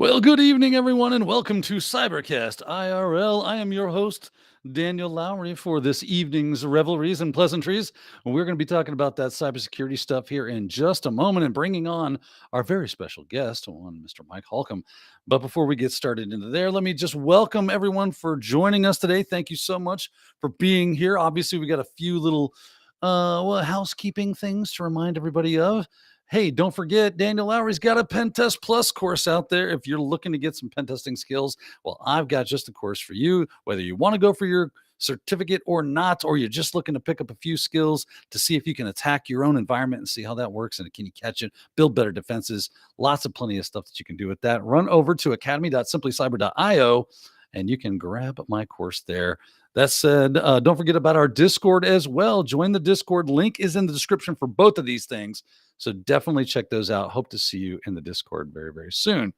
Well, good evening, everyone, and welcome to CyberCast IRL. I am your host, Daniel Lowry, for this evening's revelries and pleasantries. We're going to be talking about that cybersecurity stuff here in just a moment and bringing on our very special guest, Mr. Mike Holcomb. But before we get started into there, let me just welcome everyone for joining us today. Thank you so much for being here. Obviously, we got a few little housekeeping things to remind everybody of. Hey, don't forget, Daniel Lowry's got a Pen Test Plus course out there. If you're looking to get some pen testing skills, well, I've got just a course for you. Whether you want to go for your certificate or not, or you're just looking to pick up a few skills to see if you can attack your own environment and see how that works and can you catch it, build better defenses. Plenty of stuff that you can do with that. Run over to academy.simplycyber.io and you can grab my course there. That said, don't forget about our Discord as well. Join the Discord. Link is in the description for both of these things. So definitely check those out. Hope to see you in the Discord very, very soon.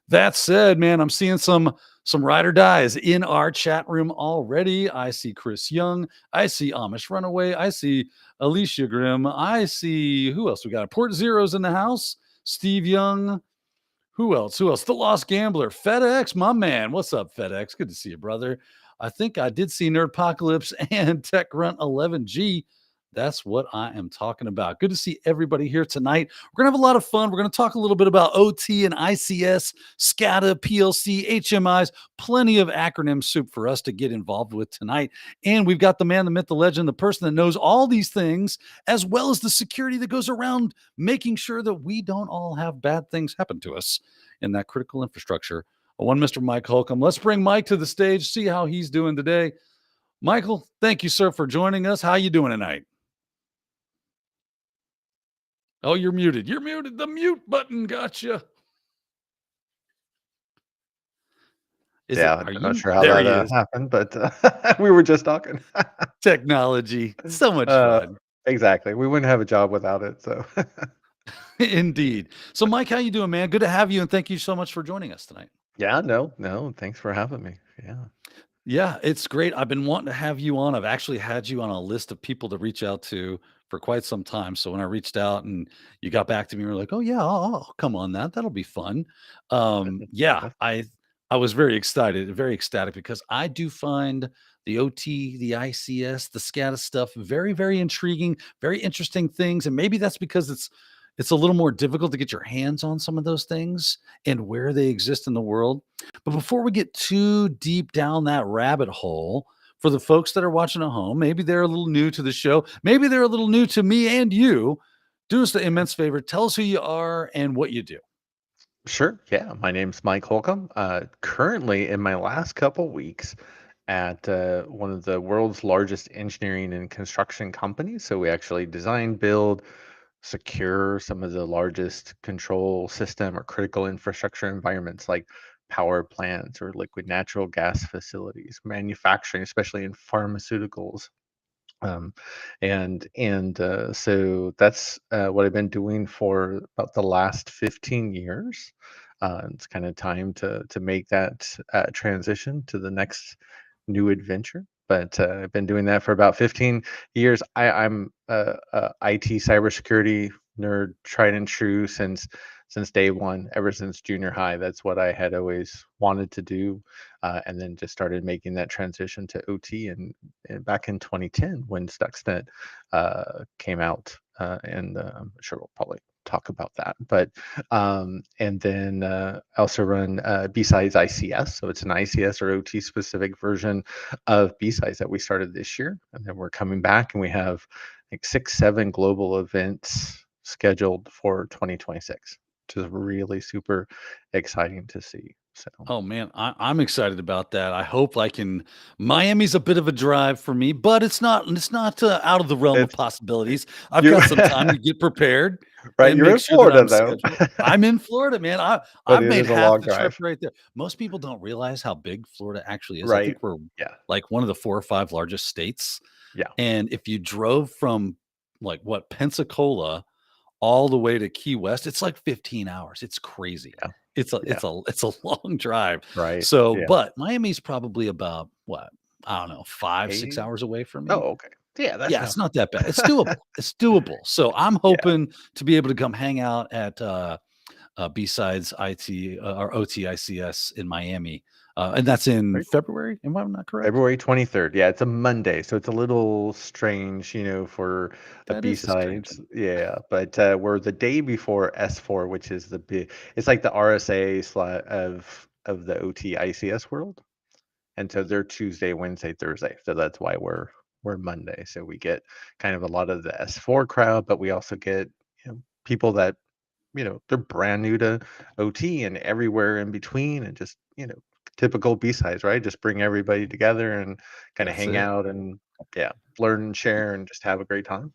That said, man, I'm seeing some ride or dies in our chat room already. I see Chris Young. I see Amish Runaway. I see Alicia Grimm. I see who else we got? Port Zero's in the house. Steve Young. Who else? The Lost Gambler. FedEx, my man. What's up, FedEx? Good to see you, brother. I think I did see Nerdpocalypse and Tech Grunt 11G. That's what I am talking about. Good to see everybody here tonight. We're going to have a lot of fun. We're going to talk a little bit about OT and ICS, SCADA, PLC, HMIs, plenty of acronym soup for us to get involved with tonight. And we've got the man, the myth, the legend, the person that knows all these things, as well as the security that goes around making sure that we don't all have bad things happen to us in that critical infrastructure. Mr. Mike Holcomb. Let's bring Mike to the stage, see how he's doing today. Michael, thank you, sir, for joining us. How you doing tonight? Oh, you're muted. You're muted. The mute button got you. I'm not sure how that happened, but we were just talking. Technology. So much fun. Exactly. We wouldn't have a job without it. So Indeed. So, Mike, how you doing, man? Good to have you, and thank you so much for joining us tonight. Yeah, no. Thanks for having me. Yeah, it's great. I've been wanting to have you on. I've actually had you on a list of people to reach out to for quite some time. So when I reached out and you got back to me, you were like, "Oh yeah, I'll come on that. That'll be fun." Yeah, I was very excited, very ecstatic because I do find the OT, the ICS, the SCADA stuff very, very intriguing, very interesting things, and maybe that's because it's a little more difficult to get your hands on some of those things and where they exist in the world. But before we get too deep down that rabbit hole, for the folks that are watching at home, maybe they're a little new to the show, maybe they're a little new to me and you. Do us the immense favor. Tell us who you are and what you do. Sure. Yeah. My name's Mike Holcomb. Currently, in my last couple weeks at one of the world's largest engineering and construction companies. So we actually design, build, secure some of the largest control system or critical infrastructure environments like power plants or liquid natural gas facilities, manufacturing, especially in pharmaceuticals. Um, so that's what I've been doing for about the last 15 years. It's kind of time to make that transition to the next new adventure. But I've been doing that for about 15 years. I'm a IT cybersecurity nerd, tried and true since day one, ever since junior high. That's what I had always wanted to do, and then just started making that transition to OT. And back in 2010, when Stuxnet came out, and I'm sure we'll probably talk about that. But and then I also run B-Sides ICS, so it's an ICS or OT specific version of B-Sides that we started this year, and then we're coming back, and we have like 6-7 global events scheduled for 2026, which is really super exciting to see. So Oh man, I'm excited about that. I hope I can. Miami's a bit of a drive for me, but it's not. It's not out of the realm of it's possibilities. I've you got some time to get prepared right. and You're make in sure that Florida I'm though, scheduled. I'm in Florida, man. but I've it made is a half long the trip drive, right there. Most people don't realize how big Florida actually is. I right? think we're Yeah, like one of the 4 or 5 largest states, yeah, and if you drove from like Pensacola all the way to Key West, it's like 15 hours. It's crazy. yeah, It's a yeah, it's a long drive. right, So, yeah. but Miami's probably about what? I don't know, 5, 6 Hey, hours away from me. oh, okay, yeah, that's Yeah, not it's not that bad. It's doable. It's doable. So I'm yeah, hoping to be able to come hang out at B-Sides IT or OT ICS in Miami. And that's in Right. February. Am I not correct? February 23rd. Yeah, it's a Monday, so it's a little strange, for a That is a strange B-sides. one. Yeah, but we're the day before S4, which is the big. It's like the RSA of the OT ICS world, and so they're Tuesday, Wednesday, Thursday. So that's why we're Monday. So we get kind of a lot of the S4 crowd, but we also get people that they're brand new to OT and everywhere in between, and just typical B-sides, right? Just bring everybody together and kind of That's hang it. out and yeah, learn and share and just have a great time.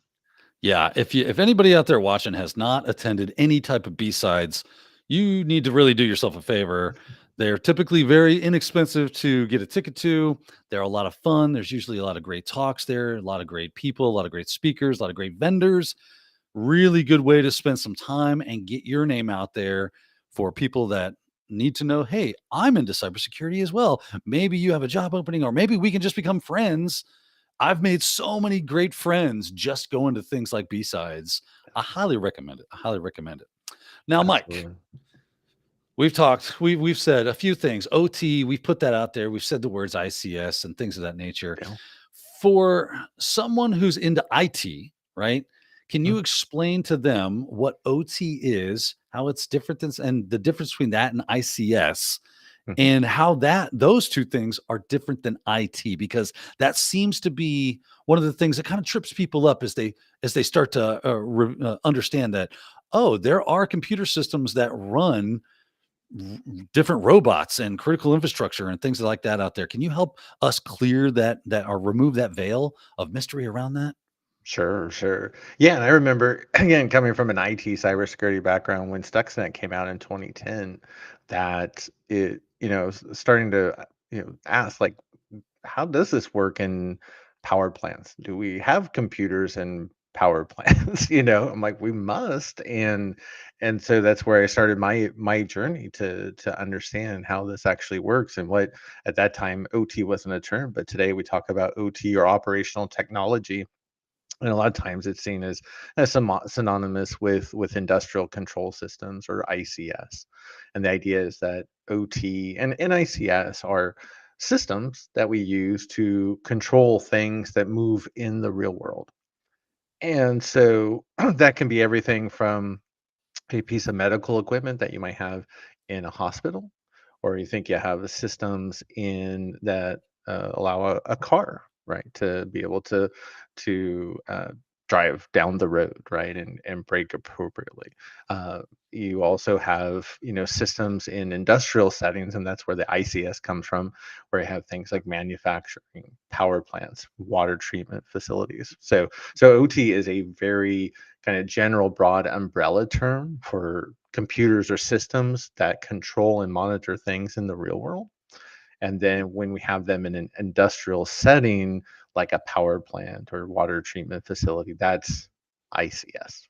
Yeah, if anybody out there watching has not attended any type of B-Sides, you need to really do yourself a favor. They're typically very inexpensive to get a ticket to. They're a lot of fun. There's usually a lot of great talks there, a lot of great people, a lot of great speakers, a lot of great vendors. Really good way to spend some time and get your name out there for people that need to know, hey, I'm into cybersecurity as well. Maybe you have a job opening, or maybe we can just become friends. I've made so many great friends just going to things like B-Sides. I highly recommend it. I highly recommend it. Now, Mike, Absolutely. we've said a few things. OT, we've put that out there. We've said the words ICS and things of that nature. Yeah. For someone who's into IT, right? Can Mhm. you explain to them what OT is, how it's different than, and the difference between that and ICS, Mhm. and how that those two things are different than IT? Because that seems to be one of the things that kind of trips people up as they start to understand that, oh, there are computer systems that run different robots and critical infrastructure and things like that out there. Can you help us clear that or remove that veil of mystery around that? Sure, sure. Yeah, and I remember again coming from an IT cybersecurity background when Stuxnet came out in 2010, that it, starting to ask like, how does this work in power plants? Do we have computers in power plants? I'm like, we must, and so that's where I started my journey to understand how this actually works, and what at that time OT wasn't a term, but today we talk about OT, or operational technology, and a lot of times it's seen as synonymous with industrial control systems, or ICS. And the idea is that OT and NICS are systems that we use to control things that move in the real world. And so that can be everything from a piece of medical equipment that you might have in a hospital, or you think you have systems in that allow a car, right, to be able to drive down the road, right, and brake appropriately. Uh, you also have systems in industrial settings, and that's where the ICS comes from, where you have things like manufacturing, power plants, water treatment facilities. So OT is a very kind of general broad umbrella term for computers or systems that control and monitor things in the real world. And then when we have them in an industrial setting, like a power plant or water treatment facility, that's ICS.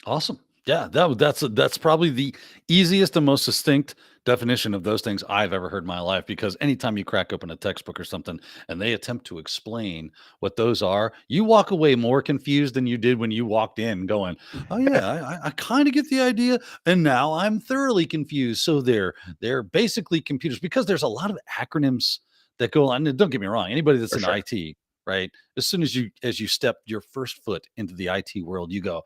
Awesome. Yeah, that's probably the easiest and most succinct definition of those things I've ever heard in my life. Because anytime you crack open a textbook or something and they attempt to explain what those are, you walk away more confused than you did when you walked in, going, "Oh yeah, I kind of get the idea," and now I'm thoroughly confused. So they're basically computers, because there's a lot of acronyms that go on. And don't get me wrong, anybody that's For in sure. IT, right? As soon as you step your first foot into the IT world, you go,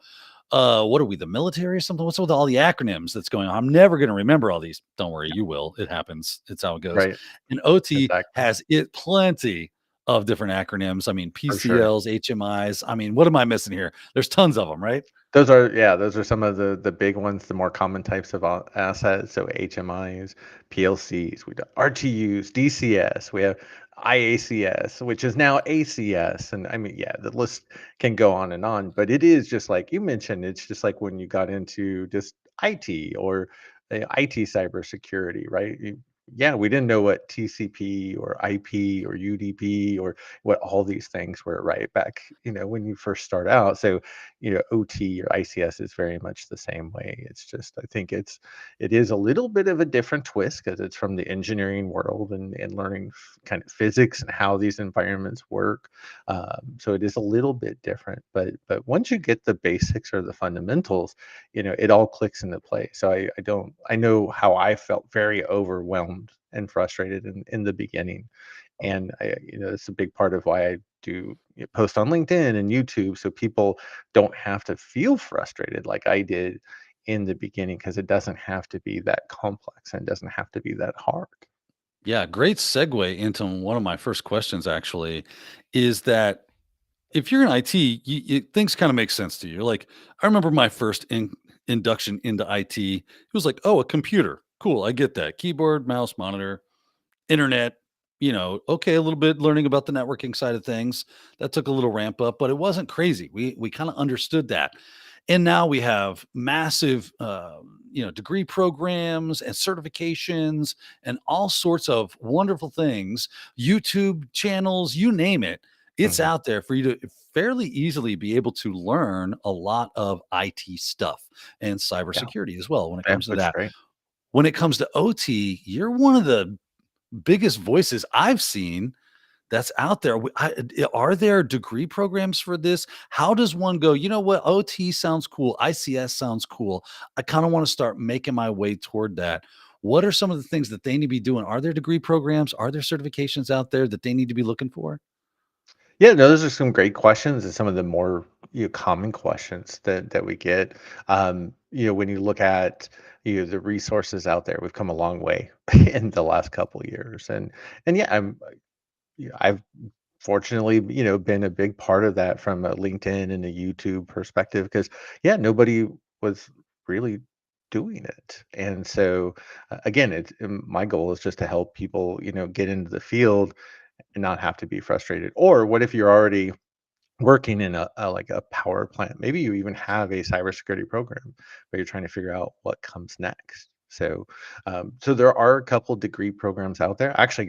what are we, the military or something? What's with all the acronyms that's going on? I'm never going to remember all these. Don't worry, Yeah. you will. It happens. It's how it goes. Right. And OT Exactly. has it plenty of different acronyms. I mean, For sure. PCLs, HMIs. I mean, what am I missing here? There's tons of them, right? Those are some of the big ones, the more common types of assets. So HMIs, PLCs, we got RTUs, DCS, we have IACS, which is now ACS, and I mean, yeah, the list can go on and on. But it is just like you mentioned, it's just like when you got into just IT, or IT cybersecurity, right? yeah, we didn't know what TCP or IP or UDP or what all these things were right back, when you first start out. So, OT or ICS is very much the same way. It's just, I think it is a little bit of a different twist because it's from the engineering world and learning kind of physics and how these environments work. So it is a little bit different, but once you get the basics or the fundamentals, it all clicks into place. So I know how I felt very overwhelmed and frustrated in the beginning. And it's a big part of why I do post on LinkedIn and YouTube so people don't have to feel frustrated like I did in the beginning, because it doesn't have to be that complex and it doesn't have to be that hard. Yeah, great segue into one of my first questions actually is that if you're in IT, things kind of make sense to you. Like, I remember my first induction into IT. It was like, oh, a computer. Cool. I get that. Keyboard, mouse, monitor, internet, okay, a little bit learning about the networking side of things. That took a little ramp up, but it wasn't crazy. We kind of understood that. And now we have massive degree programs and certifications and all sorts of wonderful things, YouTube channels, you name it. It's Mhm. out there for you to fairly easily be able to learn a lot of IT stuff and Yeah, cybersecurity as well when it yeah, comes to which is that. great. When it comes to OT, you're one of the biggest voices I've seen that's out there. Are there degree programs for this? How does one go, you know what? OT sounds cool. ICS sounds cool. I kind of want to start making my way toward that. What are some of the things that they need to be doing? Are there degree programs? Are there certifications out there that they need to be looking for? Yeah, no, those are some great questions and some of the more common questions that we get. When you look at the resources out there, we've come a long way in the last couple of years, and yeah, I've fortunately been a big part of that from a LinkedIn and a YouTube perspective, because yeah, nobody was really doing it, and so again, my goal is just to help people get into the field and not have to be frustrated. Or what if you're already working in like a power plant? Maybe you even have a cybersecurity program, but you're trying to figure out what comes next. So there are a couple degree programs out there. I actually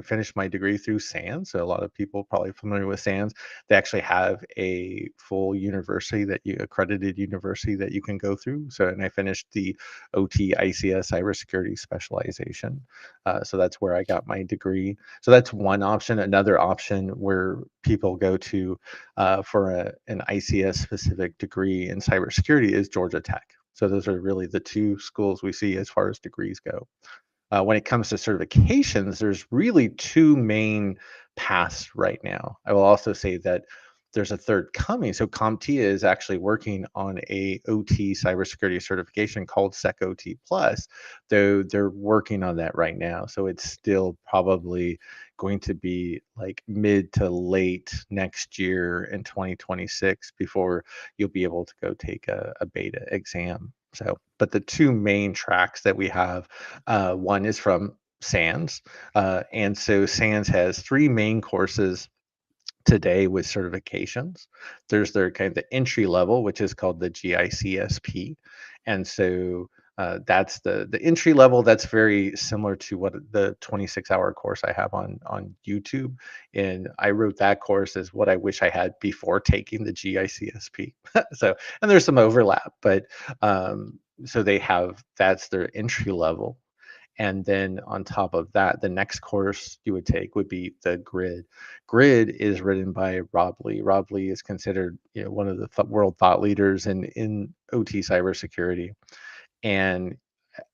finished my degree through SANS. So a lot of people probably familiar with SANS. They actually have a full university accredited university that you can go through. So, and I finished the OT ICS Cybersecurity specialization. So that's where I got my degree. So that's one option. Another option where people go to for an ICS specific degree in cybersecurity is Georgia Tech. So those are really the two schools we see as far as degrees go. When it comes to certifications, there's really two main paths right now. I will also say that there's a third coming. So CompTIA is actually working on a OT cybersecurity certification called SecOT Plus, though they're working on that right now. So it's still probably going to be like mid to late next year in 2026 before you'll be able to go take a beta exam. So, but the two main tracks that we have, one is from SANS, and so SANS has three main courses today with certifications. There's their kind of the entry level, which is called the GICSP, and so that's the entry level. That's very similar to what the 26-hour course I have on YouTube, and I wrote that course as what I wish I had before taking the GICSP. So, and there's some overlap, but so that's their entry level. And then on top of that, the next course you would take would be the grid. Grid is written by Rob Lee. Rob Lee is considered one of the world thought leaders in OT cybersecurity. And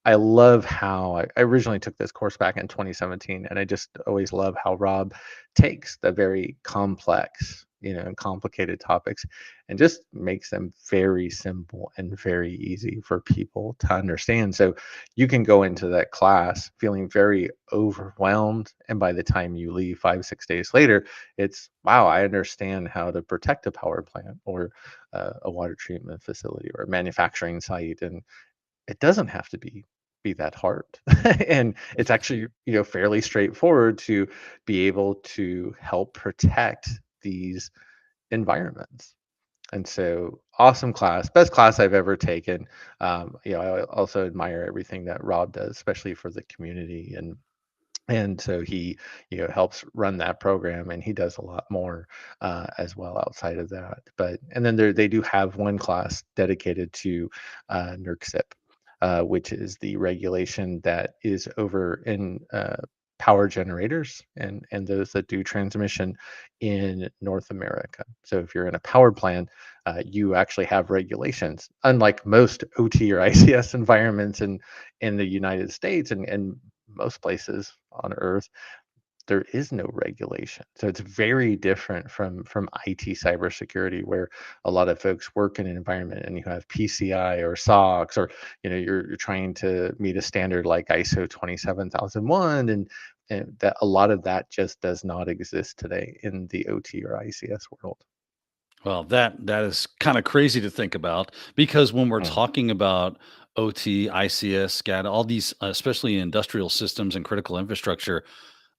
I love how I originally took this course back in 2017, and I just always love how Rob takes the very complex, and complicated topics and just makes them very simple and very easy for people to understand. So you can go into that class feeling very overwhelmed, and by the time you leave 5, 6 days later, it's wow, I understand how to protect a power plant or a water treatment facility or a manufacturing site, and it doesn't have to be that hard. And it's actually fairly straightforward to be able to help protect these environments. And so awesome class, best class I've ever taken. I also admire everything that Rob does, especially for the community. And so he, helps run that program, and he does a lot more as well outside of that. But and then they do have one class dedicated to NERCSIP, which is the regulation that is over in power generators and those that do transmission in North America. So if you're in a power plant, you actually have regulations, unlike most OT or ICS environments in the United States and most places on earth. There is no regulation, so it's very different from IT cybersecurity, where a lot of folks work in an environment and you have PCI or SOX, or you're trying to meet a standard like ISO 27001, and that a lot of that just does not exist today in the OT or ICS world. Well, that is kind of crazy to think about, because when we're Mm, talking about OT, ICS, SCADA, all these, especially industrial systems and critical infrastructure,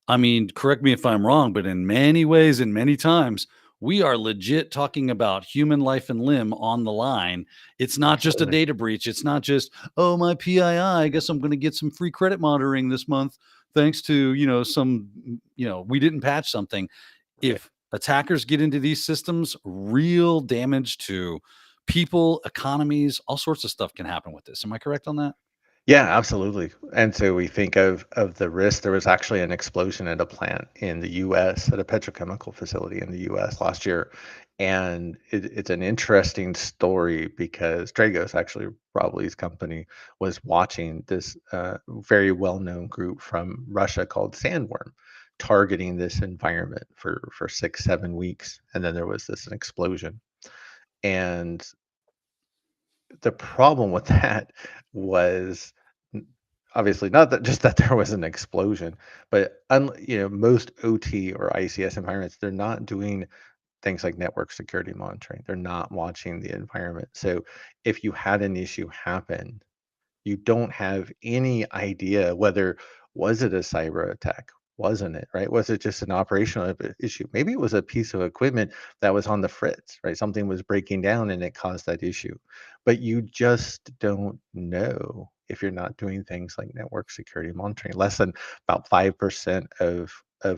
I mean, correct me if I'm wrong, but in many ways and many times, we are legit talking about human life and limb on the line. It's not just a absolutely. data breach. It's not just, oh, my PII, I guess I'm going to get some free credit monitoring this month thanks to, we didn't patch something. Right. If attackers get into these systems, real damage to people, economies, all sorts of stuff can happen with this. Am I correct on that? Yeah, absolutely. And so we think of the risk. There was actually an explosion at a plant in the U.S., at a petrochemical facility in the U.S. last year, and it's an interesting story because Dragos, actually Rob Lee's company, was watching this very well-known group from Russia called Sandworm targeting this environment for 6, 7 weeks, and then there was this explosion. And the problem with that was n- obviously not that just that there was an explosion, but most OT or ICS environments, they're not doing things like network security monitoring. They're not watching the environment. So if you had an issue happen, you don't have any idea whether was it a cyber attack, wasn't it, right? Was it just an operational issue? Maybe it was a piece of equipment that was on the fritz, right? Something was breaking down and it caused that issue. But you just don't know if you're not doing things like network security monitoring. Less than about 5% of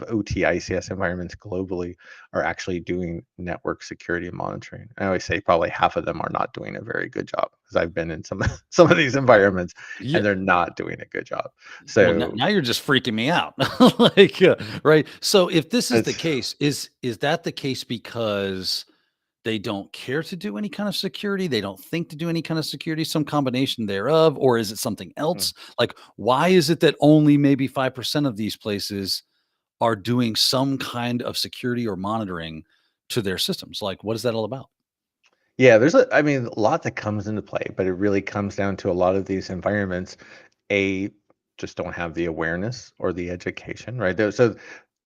OT ICS environments globally are actually doing network security monitoring. I always say probably half of them are not doing a very good job, because I've been in some of these environments Yeah. and they're not doing a good job. Well, now, So now you're just freaking me out. Like, right? So if this is the it's case, is that the case because they don't care to do any kind of security? They don't think to do any kind of security, some combination thereof, or is it something mm, else? Like, why is it that only maybe 5% of these places are doing some kind of security or monitoring to their systems? Like, what is that all about? yeah, I mean, a lot that comes into play, but it really comes down to a lot of these environments, a just don't have the awareness or the education, right? So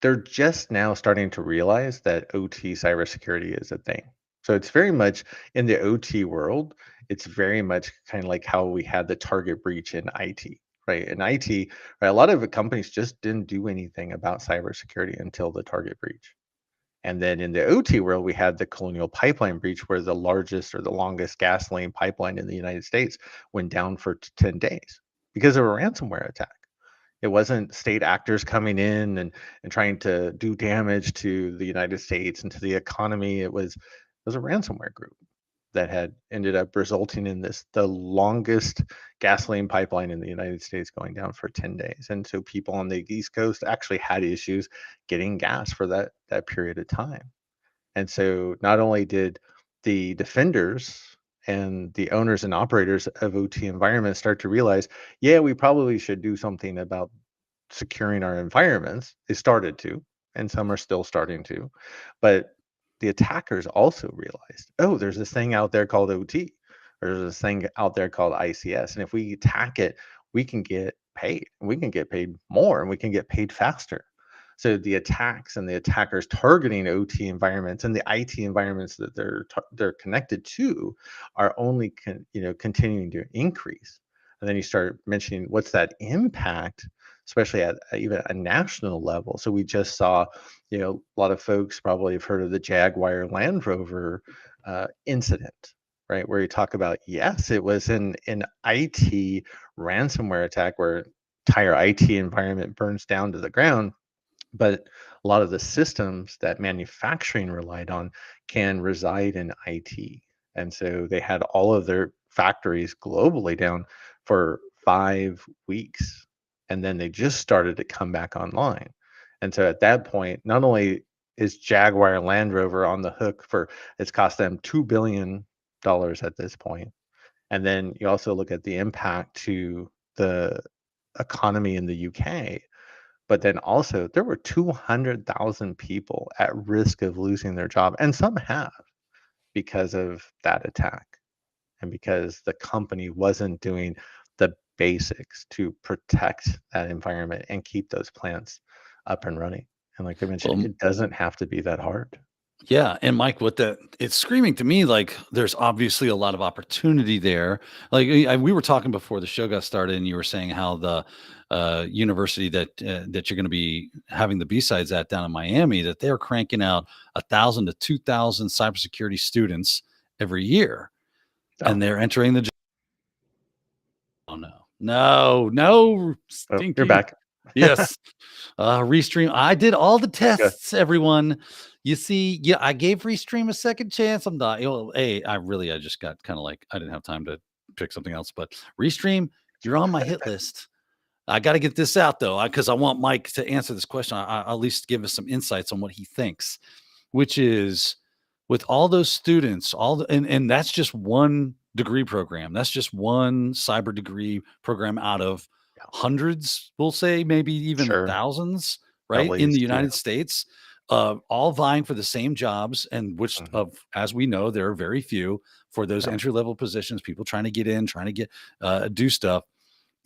they're just now starting to realize that OT cybersecurity is a thing. So it's very much in the OT world, it's very much kind of like how we had the target breach in IT, right? In IT, right, a lot of the companies just didn't do anything about cybersecurity until the target breach. And then in the OT world, we had the Colonial Pipeline breach, where the largest or the longest gasoline pipeline in the United States went down for 10 days because of a ransomware attack. It wasn't state actors coming in and trying to do damage to the United States and to the economy. It was a ransomware group that had ended up resulting in the longest gasoline pipeline in the United States going down for 10 days. And so people on the East Coast actually had issues getting gas for that period of time. And so not only did the defenders and the owners and operators of OT environments start to realize, yeah, we probably should do something about securing our environments. They started to, and some are still starting to. But the attackers also realized, oh, there's this thing out there called OT, or there's this thing out there called ICS. And if we attack it, we can get paid. We can get paid more, and we can get paid faster. So the attacks and the attackers targeting OT environments and the IT environments that they're connected to are only continuing to increase. And then you start mentioning what's that impact, especially at even a national level. So we just saw, a lot of folks probably have heard of the Jaguar Land Rover incident, right? Where you talk about, yes, it was an IT ransomware attack where entire IT environment burns down to the ground, but a lot of the systems that manufacturing relied on can reside in IT. And so they had all of their factories globally down for 5 weeks. And then they just started to come back online. And so at that point, not only is Jaguar Land Rover on the hook for it's cost them $2 billion at this point. And then you also look at the impact to the economy in the UK, but then also there were 200,000 people at risk of losing their job, and some have because of that attack and because the company wasn't doing the basics to protect that environment and keep those plants up and running. And like I mentioned, Well, it doesn't have to be that hard. yeah, and Mike, what the it's screaming to me like there's obviously a lot of opportunity there. Like we were talking before the show got started, and you were saying how the university that you're going to be having the B-sides at down in Miami, that they're cranking out 1,000 to 2,000 cybersecurity students every year, Oh, and they're entering the. Oh no, oh, you're stinky. back. Yes. Restream. I did all the Good. tests, everyone. You see, yeah, I gave Restream a second chance. I'm not, hey, I just got kind of like, I didn't have time to pick something else, but Restream, you're on my hit list. I got to get this out though, because I want Mike to answer this question. I'll at least give us some insights on what he thinks, which is with all those students, and that's just one degree program. That's just one cyber degree program out of Yeah, hundreds, we'll say, maybe even sure. thousands, At right? In the least, yeah. United States, all vying for the same jobs, and which Mhm. of as we know, there are very few for those Yeah, entry level positions, people trying to get in, trying to get do stuff.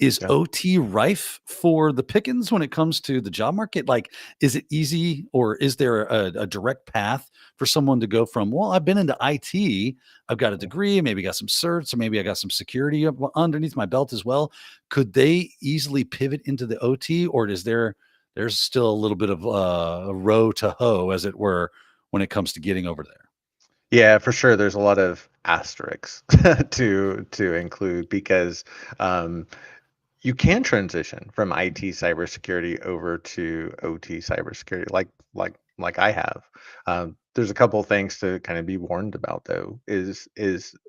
Is yeah. OT rife for the pickings when it comes to the job market? Like, is it easy, or is there a direct path for someone to go from, well, I've been into IT, I've got a Mhm. degree, maybe got some certs, or maybe I got some security underneath my belt as well. Could they easily pivot into the OT, or there's still a little bit of a row to hoe, as it were, when it comes to getting over there? Yeah, for sure. There's a lot of asterisks to include because um, you can transition from IT cybersecurity over to OT cybersecurity, like I have. There's a couple of things to kind of be warned about, though. Is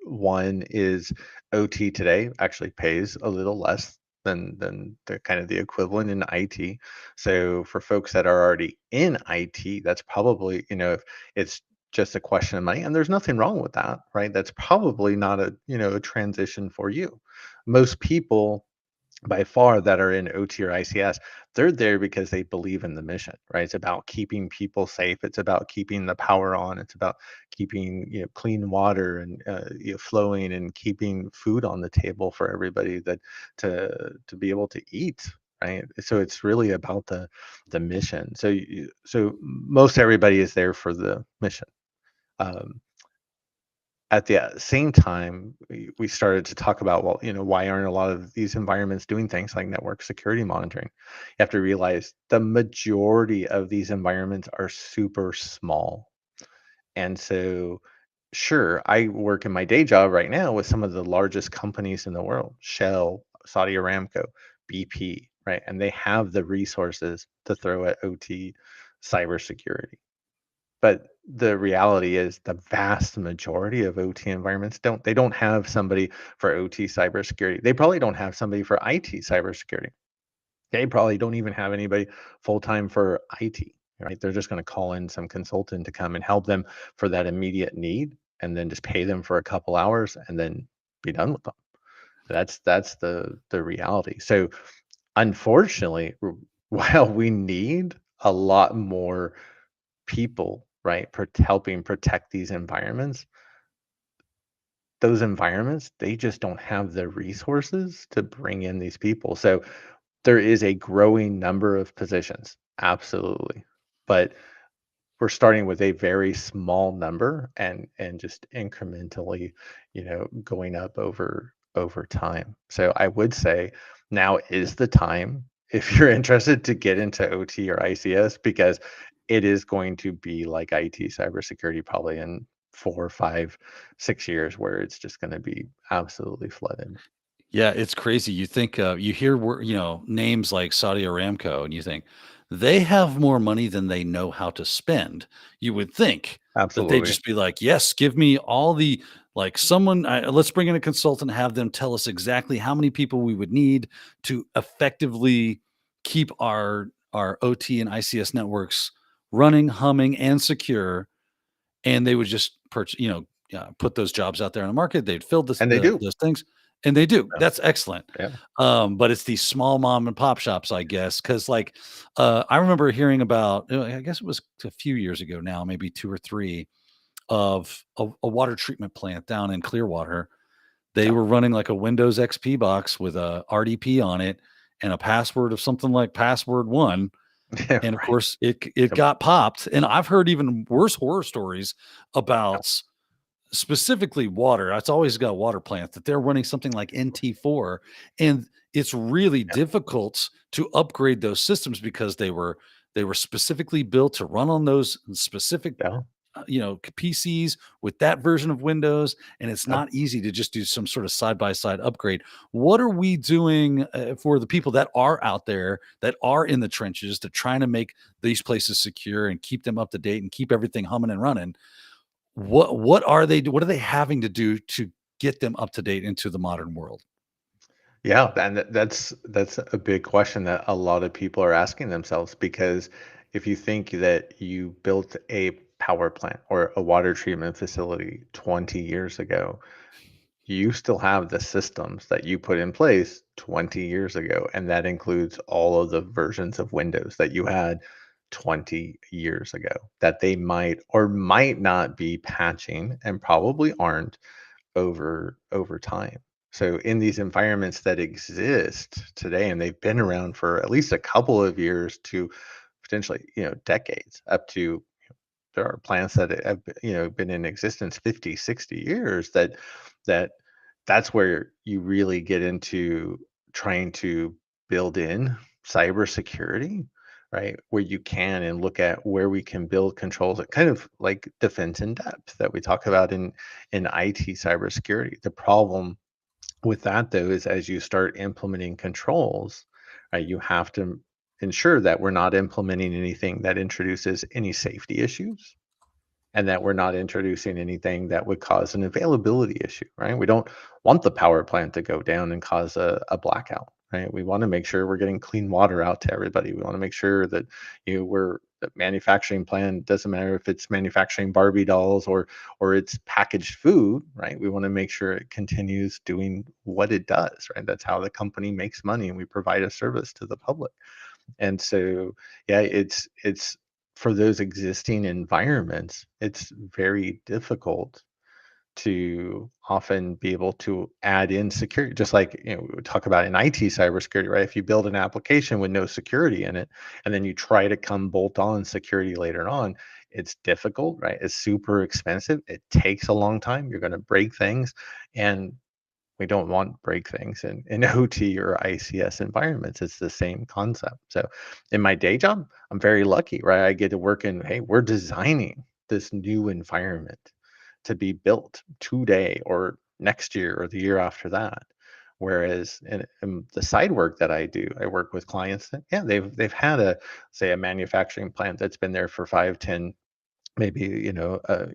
one is OT today actually pays a little less than the kind of the equivalent in IT. So for folks that are already in IT, that's probably, if it's just a question of money, and there's nothing wrong with that, right? That's probably not a transition for you. Most people by far that are in OT or ICS, they're there because they believe in the mission, right? It's about keeping people safe. It's about keeping the power on. It's about keeping clean water and flowing and keeping food on the table for everybody that to be able to eat. Right. So it's really about the mission. So most everybody is there for the mission. Um, at the same time, we started to talk about, well, why aren't a lot of these environments doing things like network security monitoring? You have to realize the majority of these environments are super small. And so, sure, I work in my day job right now with some of the largest companies in the world, Shell, Saudi Aramco, BP, right? And they have the resources to throw at OT cybersecurity. But the reality is the vast majority of OT environments don't have somebody for OT cybersecurity. They probably don't have somebody for IT cybersecurity. They probably don't even have anybody full time for IT, right? They're just going to call in some consultant to come and help them for that immediate need and then just pay them for a couple hours and then be done with them. That's the reality. So unfortunately, while we need a lot more people, right, helping protect these environments, those environments, they just don't have the resources to bring in these people. So there is a growing number of positions, absolutely. But we're starting with a very small number and just incrementally, going up over time. So I would say now is the time if you're interested to get into OT or ICS because it is going to be like IT cybersecurity probably in 4, 5, 6 years where it's just going to be absolutely flooded. Yeah, it's crazy. You think, you hear names like Saudi Aramco, and you think they have more money than they know how to spend. You would think that they'd Absolutely. just be like, "Yes, give me all the someone. Let's bring in a consultant, have them tell us exactly how many people we would need to effectively keep our OT and ICS networks running, humming, and secure." And they would just put those jobs out there on the market. They'd fill And they do. those things, and they do. Yeah. That's excellent. Yeah. But it's these small mom and pop shops, I guess, because I remember hearing about, I guess it was a few years ago now, maybe 2 or 3, of a water treatment plant down in Clearwater. They Yeah. were running like a Windows XP box with a RDP on it and a password of something like password 1, Yeah. and of Right. course it Yep. got popped, and I've heard even worse horror stories Yeah. about specifically water. It's always got water plants that they're running something like NT4, and it's really Yeah. difficult to upgrade those systems because they were specifically built to run on those specific Yeah. PCs with that version of Windows, and it's Yeah. not easy to just do some sort of side by side upgrade. What are we doing for the people that are out there that are in the trenches to trying to make these places secure and keep them up to date and keep everything humming and running? What are they having to do to get them up to date into the modern world? Yeah, and that's a big question that a lot of people are asking themselves because if you think that you built a power plant or a water treatment facility 20 years ago, you still have the systems that you put in place 20 years ago, and that includes all of the versions of Windows that you had 20 years ago that they might or might not be patching and probably aren't over time. So in these environments that exist today, and they've been around for at least a couple of years to potentially, decades, up to there are plants that have been in existence 50, 60 years that that's where you really get into trying to build in cybersecurity, right? Where you can and look at where we can build controls, kind of like defense in depth that we talk about in IT cybersecurity. The problem with that though is as you start implementing controls, right, you have to ensure that we're not implementing anything that introduces any safety issues and that we're not introducing anything that would cause an availability issue, right? We don't want the power plant to go down and cause a blackout, right? We want to make sure we're getting clean water out to everybody. We want to make sure that we're the manufacturing plant doesn't matter if it's manufacturing Barbie dolls or it's packaged food, right? We want to make sure it continues doing what it does, right? That's how the company makes money and we provide a service to the public. And so, yeah, it's for those existing environments, it's very difficult to often be able to add in security. Just like we would talk about in IT cybersecurity, right? If you build an application with no security in it, and then you try to come bolt on security later on, it's difficult, right? It's super expensive. It takes a long time. You're going to break things, and we don't want break things in OT or ICS environments. It's the same concept. So in my day job, I'm very lucky, right? I get to work in, hey, we're designing this new environment to be built today or next year or the year after that. Whereas in the side work that I do, I work with clients that, yeah, they've had a say a manufacturing plant that's been there for 5, 10, maybe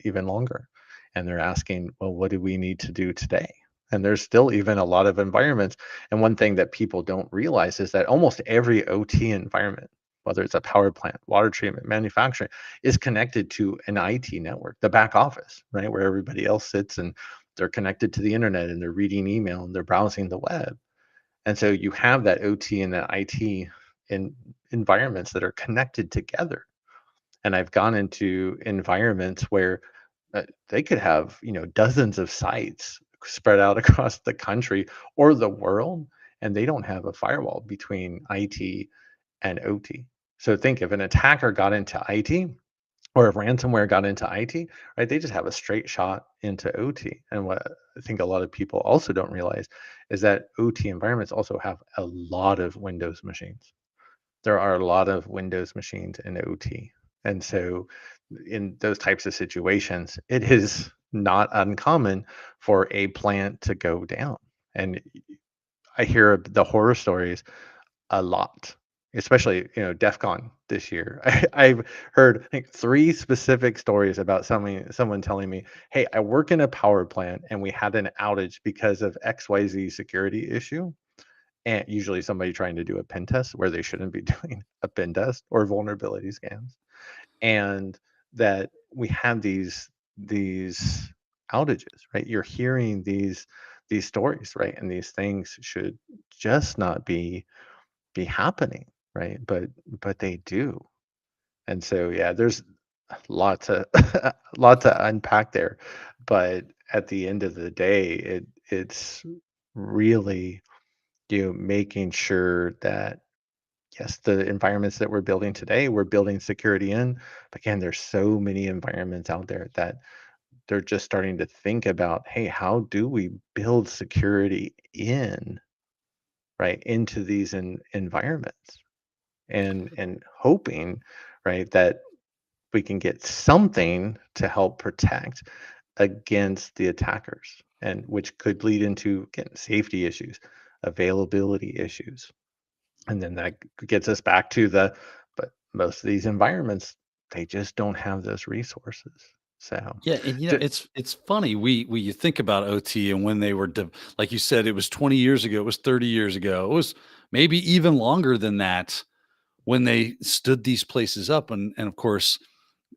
even longer, and they're asking, well, what do we need to do today? And there's still even a lot of environments, and one thing that people don't realize is that almost every OT environment, whether it's a power plant, water treatment, manufacturing, is connected to an IT network, the back office, right, where everybody else sits, and they're connected to the internet and they're reading email and they're browsing the web. And so you have that OT and that IT in environments that are connected together. And I've gone into environments where they could have, dozens of sites spread out across the country or the world, and they don't have a firewall between IT and OT. So think if an attacker got into IT or if ransomware got into IT, right, they just have a straight shot into OT. And what I think a lot of people also don't realize is that OT environments also have a lot of Windows machines. There are a lot of Windows machines in OT. And so in those types of situations, it is not uncommon for a plant to go down. And I hear the horror stories a lot, especially, DEF CON this year. I've heard, I think, 3 specific stories about someone telling me, "Hey, I work in a power plant, and we had an outage because of XYZ security issue." And usually somebody trying to do a pen test where they shouldn't be doing a pen test or vulnerability scans. And that we have these outages, right? You're hearing these stories, right? And these things should just not be happening, right? But they do. And so yeah, there's a lot to a lot to unpack there. But at the end of the day, it's really, making sure that yes, the environments that we're building today, we're building security in. But again, there's so many environments out there that they're just starting to think about, hey, how do we build security in, right, into these environments? And hoping, right, that we can get something to help protect against the attackers, and which could lead into, again, safety issues, availability issues. And then that gets us back to but most of these environments, they just don't have those resources. So, Yeah, and d- it's funny. We you think about OT and when they were like you said, it was 20 years ago, it was 30 years ago, it was maybe even longer than that when they stood these places up, and of course,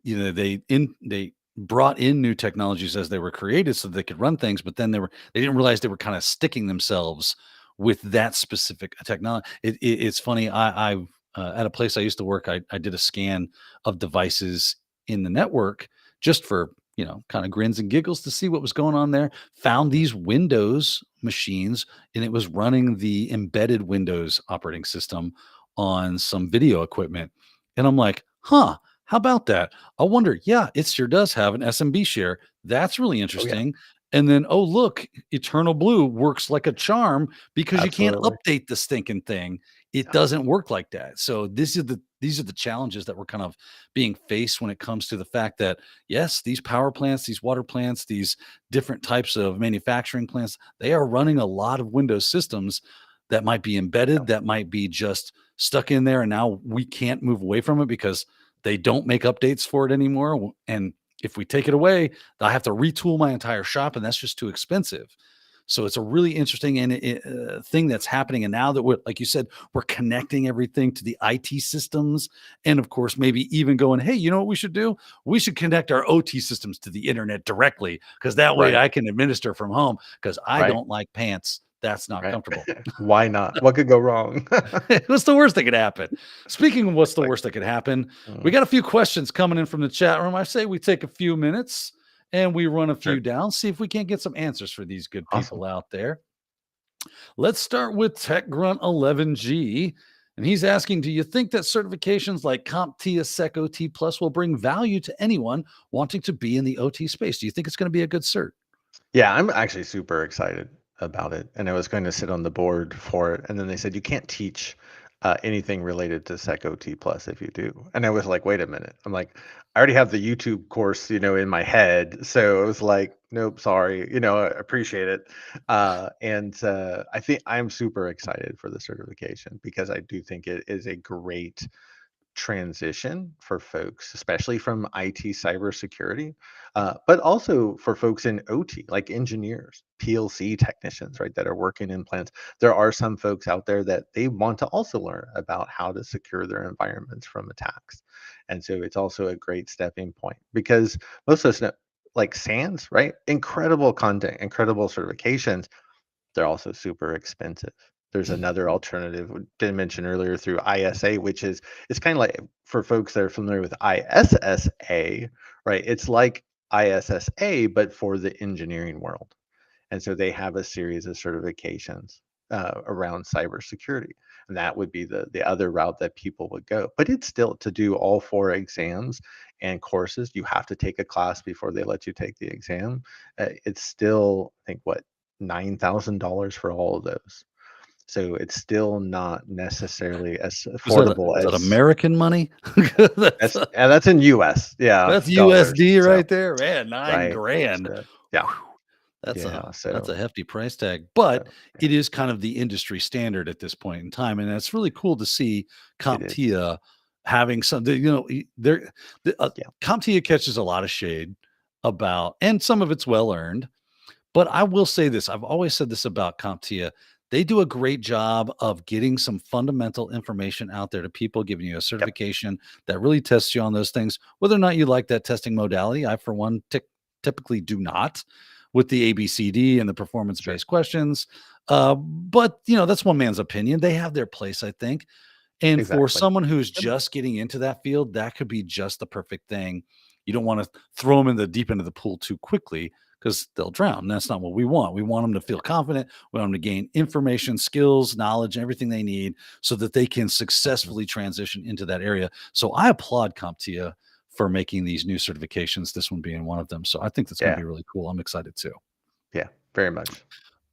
they brought in new technologies as they were created so they could run things, but then they didn't realize they were kind of sticking themselves with that specific technology. It's funny. I at a place I used to work, I did a scan of devices in the network just for kind of grins and giggles to see what was going on there. Found these Windows machines, and it was running the embedded Windows operating system on some video equipment, and I'm like, huh. How about that? I wonder, yeah, it sure does have an SMB share. That's really oh yeah, interesting. And then, oh, look, Eternal Blue works like a charm because you can't absolutely. update the stinking thing. It Yeah, doesn't work like that. So these are the challenges that we're kind of being faced when it comes to the fact that yes, these power plants, these water plants, these different types of manufacturing plants, they are running a lot of Windows systems that might be yeah, embedded, that might be just stuck in there, and now we can't move away from it because they don't make updates for it anymore. And if we take it away, I have to retool my entire shop, and that's just too expensive. So it's a really interesting thing that's happening. And now that we're, like you said, we're connecting everything to the IT systems. And of course, maybe even going, hey, you know what we should do? We should connect our OT systems to the internet directly because that way right, I can administer from home because I right, don't like pants. That's not right. comfortable. Why not? What could go wrong? What's the worst that could happen? Speaking of what's the Like, worst that could happen, we mm, got a few questions coming in from the chat room. I say we take a few minutes and we run a few sure, down, see if we can't get some answers for these good awesome. people out there. Let's start with Tech Grunt 11G. And he's asking, do you think that certifications like CompTIA Sec OT Plus will bring value to anyone wanting to be in the OT space? Do you think it's going to be a good cert? Yeah, I'm actually super excited about it, and I was going to sit on the board for it, and then they said you can't teach anything related to SecOT Plus if you do. And I was like, wait a minute. I'm like, I already have the YouTube course, in my head, so it was like, nope, sorry, I appreciate it, and I think I'm super excited for the certification because I do think it is a great transition for folks, especially from IT cybersecurity, but also for folks in OT, like engineers, PLC technicians, right, that are working in plants. There are some folks out there that they want to also learn about how to secure their environments from attacks. And so it's also a great stepping point because most of us know, like SANS, right? Incredible content, incredible certifications, they're also super expensive. There's another alternative we didn't mention earlier through ISA, which is it's kind of like for folks that are familiar with ISSA, right? It's like ISSA, but for the engineering world. And so they have a series of certifications around cybersecurity. And that would be the other route that people would go. But it's still to do all 4 exams and courses. You have to take a class before they let you take the exam. It's still, I think, what, $9,000 for all of those. So it's still not necessarily as Was that affordable was that as American money? That's that's in US. Yeah, that's dollars. USD So, right there, man, 9 right. grand. So, yeah. Whew. Yeah. That's a So, hefty price tag, but yeah, it is kind of the industry standard at this point in time, and it's really cool to see it is. CompTIA having some. They're Yeah. CompTIA catches a lot of shade about, and some of it's well earned. But I will say this, I've always said this about CompTIA. They do a great job of getting some fundamental information out there to people, giving you a Yep. certification that really tests you on those things, whether or not you like that testing modality. I, for one, typically do not with the ABCD and the performance Sure. based questions. But, that's one man's opinion. They have their place, I think. And for Exactly. someone who's Yep. just getting into that field, that could be just the perfect thing. You don't want to throw them in the deep end of the pool too quickly because they'll drown. That's not what we want. We want them to feel confident. We want them to gain information, skills, knowledge, everything they need so that they can Mhm. successfully transition into that area. So I applaud CompTIA for making these new certifications, this one being one of them. So I think that's going to Yeah. be really cool. I'm excited too. Yeah. Very much.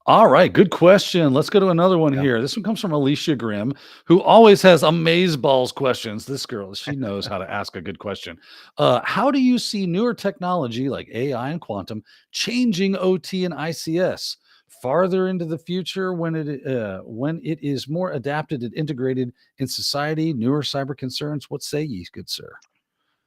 All right, good question. Let's go to another one Yeah. here. This one comes from Alicia Grimm, who always has amazeballs questions. This girl, she knows how to ask a good question. How do you see newer technology like AI and quantum changing OT and ICS farther into the future when it is more adapted and integrated in society? Newer cyber concerns. What say ye, good sir?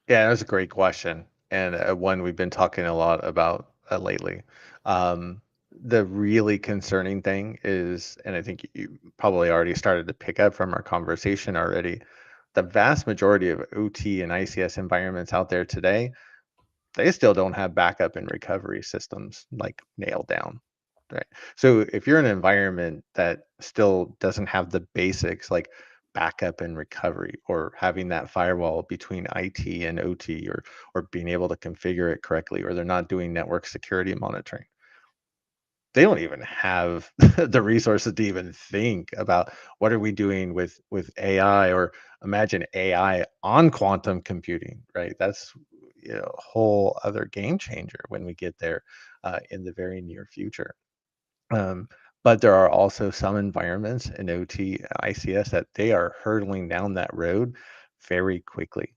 Yeah, that's a great question, and one we've been talking a lot about lately. Um, the really concerning thing is, and I think you probably already started to pick up from our conversation already, the vast majority of OT and ICS environments out there today, they still don't have backup and recovery systems like nailed down. Right. So if you're in an environment that still doesn't have the basics like backup and recovery or having that firewall between IT and OT or being able to configure it correctly or they're not doing network security monitoring. They don't even have the resources to even think about what are we doing with AI or imagine AI on quantum computing, right? That's a whole other game changer when we get there in the very near future. Um, but there are also some environments in OT, ICS that they are hurtling down that road very quickly,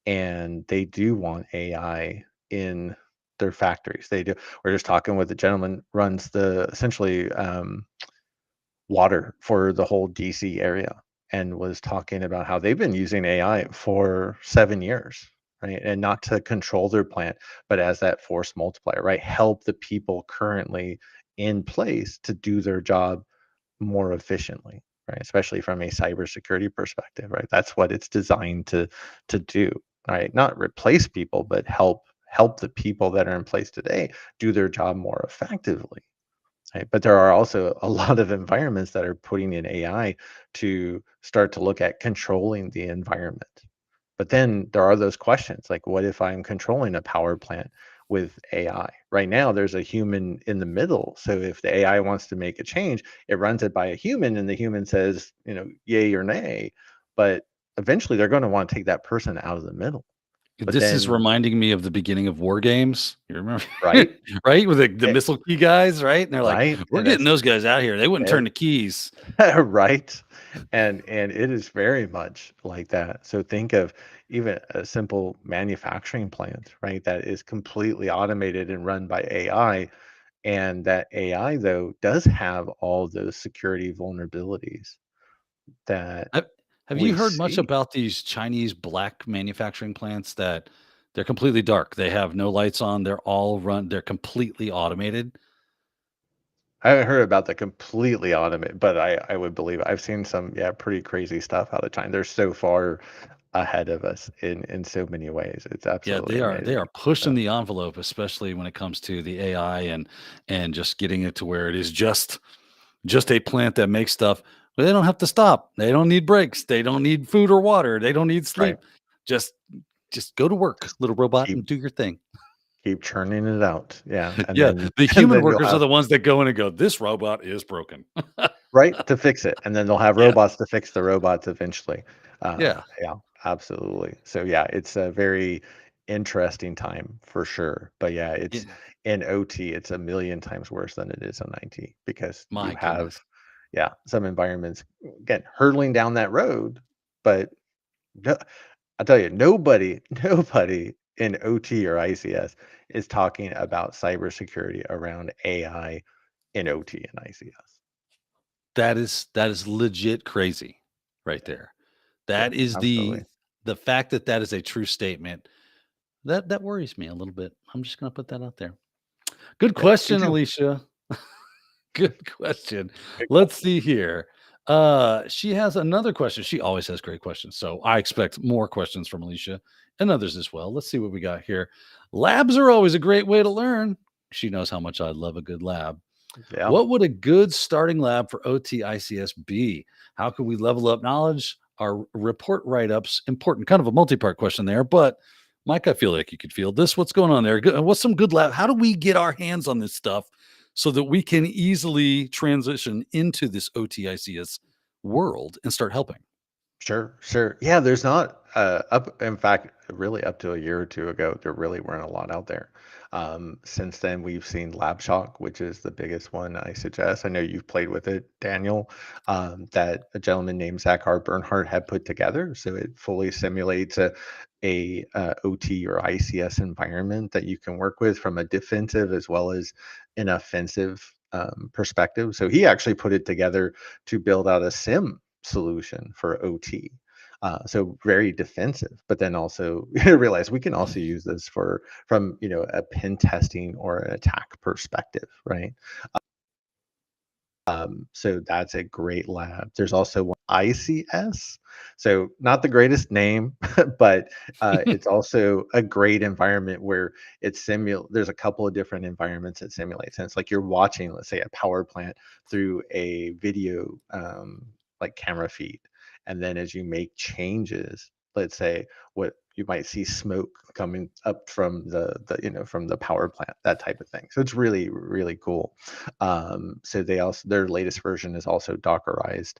and they do want AI in their factories. They do. We're just talking with the gentleman runs the essentially water for the whole DC area, and was talking about how they've been using AI for 7 years. Right. And not to control their plant, but as that force multiplier, right? Help the people currently in place to do their job more efficiently, right? Especially from a cybersecurity perspective, right? That's what it's designed to do, right? Not replace people, but help the people that are in place today do their job more effectively. Right? But there are also a lot of environments that are putting in AI to start to look at controlling the environment. But then there are those questions like, what if I'm controlling a power plant with AI? Right now, there's a human in the middle. So if the AI wants to make a change, it runs it by a human, and the human says, yay or nay. But eventually, they're going to want to take that person out of the middle. But This is then, reminding me of the beginning of War Games. You remember, right, right? With the eh, missile key guys, right? And they're like, right, we're and getting that's those guys out here. They wouldn't eh, turn the keys. right, and it is very much like that. So think of even a simple manufacturing plant, right, that is completely automated and run by AI, and that AI though does have all those security vulnerabilities that Have, have you we heard much see. about these Chinese black manufacturing plants that they're completely dark? They have no lights on. They're completely automated. I haven't heard about the completely automated, but I would believe I've seen some, yeah, pretty crazy stuff out of China. They're so far ahead of us in so many ways. It's Yeah, absolutely they are amazing. pushing So, the envelope, especially when it comes to the AI and just getting it to where it is just a plant that makes stuff. But they don't have to stop. They don't need breaks. They don't need food or water. They don't need right. sleep. Just just go to work, Just little robot, keep and do your thing. keep churning it out. Yeah, and Yeah, then the and human then you'll workers are have the ones that go in and go, "This robot is broken." right to fix it, and then they'll have Yeah, robots to fix the robots eventually. yeah, Yeah, absolutely. So yeah, it's a very interesting time for sure. But yeah, it's yeah. in OT, it's a million times worse than it is in IT because you My have goodness. yeah, some environments, again, hurtling down that road, but no, I tell you, nobody, nobody in OT or ICS is talking about cybersecurity around AI in OT and ICS. That is legit crazy right Yeah, there. yeah, That is absolutely. the fact that that is a true statement. That worries me a little bit. I'm just gonna put that out there. Good Yeah, me question, too. Alicia. Good question. Good Let's question. see here. She has another question. She always has great questions, so I expect more questions from Alicia and others as well. Let's see what we got here. Labs are always a great way to learn. She knows how much I love a good lab. Yeah, What would a good starting lab for OT ICS be? How can we level up knowledge? Our report write ups important? Kind of a multi part question there, but Mike, I feel like you could feel this. What's going on there? What's some good lab? How do we get our hands on this stuff so that we can easily transition into this OT ICS world and start helping? sure, sure. Yeah, there's not up. In fact, really up to a year or two ago, there really weren't a lot out there. Since then, we've seen LabShock, which is the biggest one I suggest. I know you've played with it, Daniel. That a gentleman named Zachar Bernhardt had put together, so it fully simulates a OT or ICS environment that you can work with from a defensive as well as an offensive perspective. So he actually put it together to build out a SIM solution for OT. So very defensive, but then also realize we can also use this for from a pen testing or an attack perspective, right? So that's a great lab. There's also one ICS. So not the greatest name, but it's also a great environment where there's a couple of different environments it simulates. And it's like you're watching, let's say, a power plant through a video like camera feed. And then as you make changes, let's say what you might see smoke coming up from from the power plant, that type of thing. So it's really, really cool. So their latest version is also Dockerized,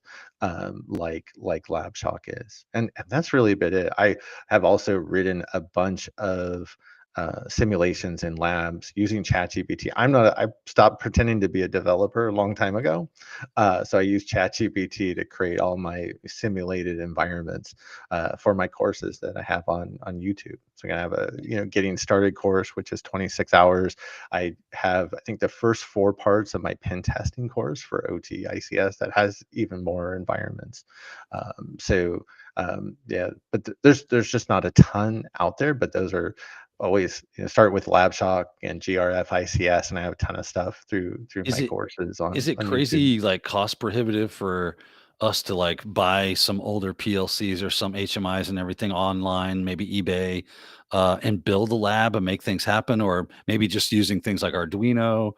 like LabShock is, and that's really been it. I have also written a bunch of simulations in labs using ChatGPT. I stopped pretending to be a developer a long time ago, so I use ChatGPT to create all my simulated environments for my courses that I have on YouTube. So I have a getting started course, which is 26 hours. I have, I think, the first 4 parts of my pen testing course for OT ICS that has even more environments. Yeah, but there's just not a ton out there, but those are always start with LabShock and GRF ICS, and I have a ton of stuff through Is my it courses Is it on YouTube. crazy, like, cost prohibitive for us to, like, buy some older PLCs or some HMIs and everything online, maybe eBay, and build a lab and make things happen? Or maybe just using things like Arduino?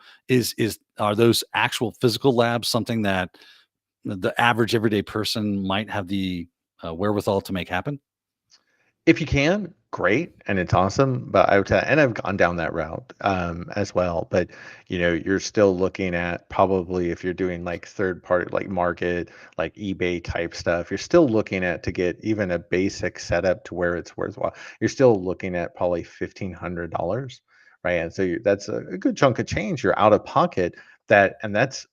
Are those actual physical labs something that the average everyday person might have the, wherewithal to make happen? If you can, great, and it's awesome. But I would tell, and I've gone down that route as well. But you're still looking at probably if you're doing like third party, like market, like eBay type stuff, you're still looking at to get even a basic setup to where it's worthwhile. You're still looking at probably $1,500, right? And so that's a good chunk of change you're out of pocket. That's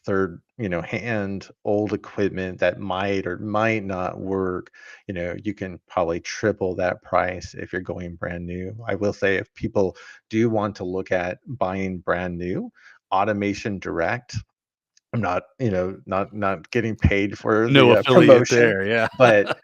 third, hand old equipment that might or might not work. You can probably triple that price if you're going brand new. I will say if people do want to look at buying brand new, Automation Direct, I'm not, not getting paid for No the affiliate promotion, there, yeah. but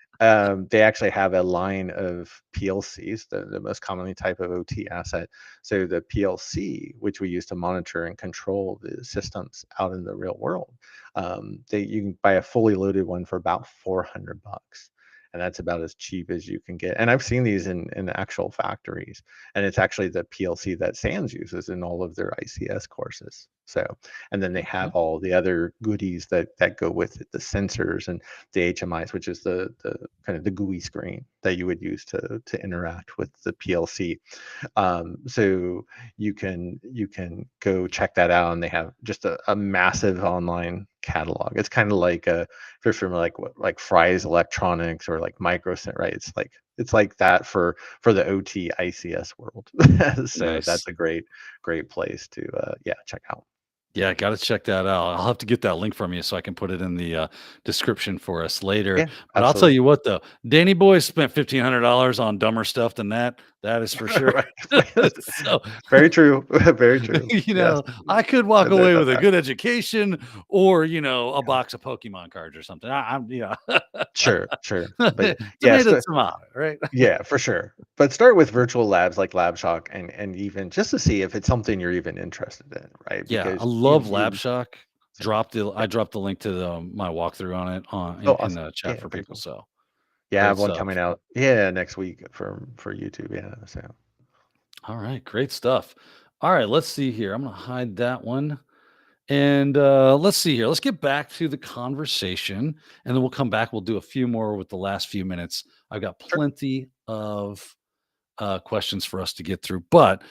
they actually have a line of PLCs, the most commonly type of OT asset. So the PLC, which we use to monitor and control the systems out in the real world, you can buy a fully loaded one for about $400. And that's about as cheap as you can get. And I've seen these in actual factories. And it's actually the PLC that SANS uses in all of their ICS courses. So, and then they have Okay. all the other goodies that go with it, the sensors and the HMIs, which is the kind of the GUI screen that you would use to interact with the PLC. So you can go check that out, and they have just a massive online catalog. It's kind of like if you're familiar, like Fry's Electronics or like Microcent, right? It's like that for the OT ICS world. So Nice. that's a great place to check out. Yeah, got to check that out. I'll have to get that link from you so I can put it in the description for us later. Yeah, But I'll tell absolutely. you what, though, Danny Boy spent $1,500 on dumber stuff than that. That is for sure. Right. So, Very true. Very true. Yes. I could walk There's away that with a fact. good education or, a Yeah. box of Pokemon cards or something. I'm, Sure, sure. But yes, tomato, tomato, right? yeah, for sure. But start with virtual labs like LabShock and even just to see if it's something you're even interested in, right? Yeah, I Because love you LabShock. so, I yeah. dropped the link to my walkthrough on it Oh, in awesome. the chat Yeah, for very people. cool. So Yeah, I great have one stuff. coming out. Yeah, next week for YouTube. Yeah, so All right, great stuff. All right, let's see here. I'm gonna hide that one. And let's see here. Let's get back to the conversation, and then we'll come back. We'll do a few more with the last few minutes. I've got sure. plenty of questions for us to get through, but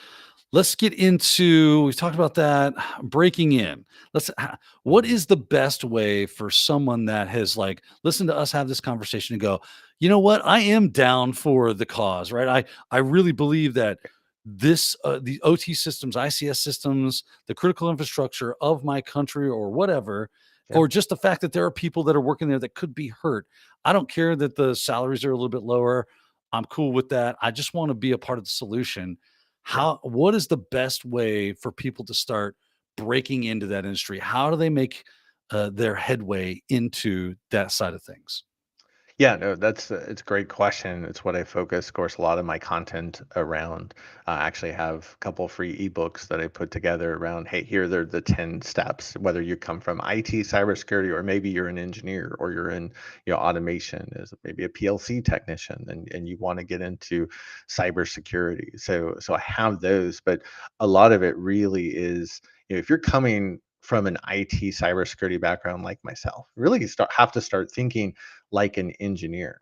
let's get into. We've talked about that breaking in. What Mhm. is the best way for someone that has like listened to us have this conversation and go, you know what, I am down for the cause, right? I really believe that the OT systems, ICS systems, the critical infrastructure of my country or whatever, Yeah, or just the fact that there are people that are working there that could be hurt. I don't care that the salaries are a little bit lower. I'm cool with that. I just want to be a part of the solution. yeah. What is the best way for people to start breaking into that industry? How do they make their headway into that side of things? Yeah, no, it's a great question. It's what I focus, of course, a lot of my content around. I actually have a couple free ebooks that I put together around, hey, here are the 10 steps, whether you come from IT cybersecurity or maybe you're an engineer or you're in, automation as maybe a PLC technician and you want to get into cybersecurity. So I have those, but a lot of it really is, if you're coming from an IT cybersecurity background like myself, really have to start thinking like an engineer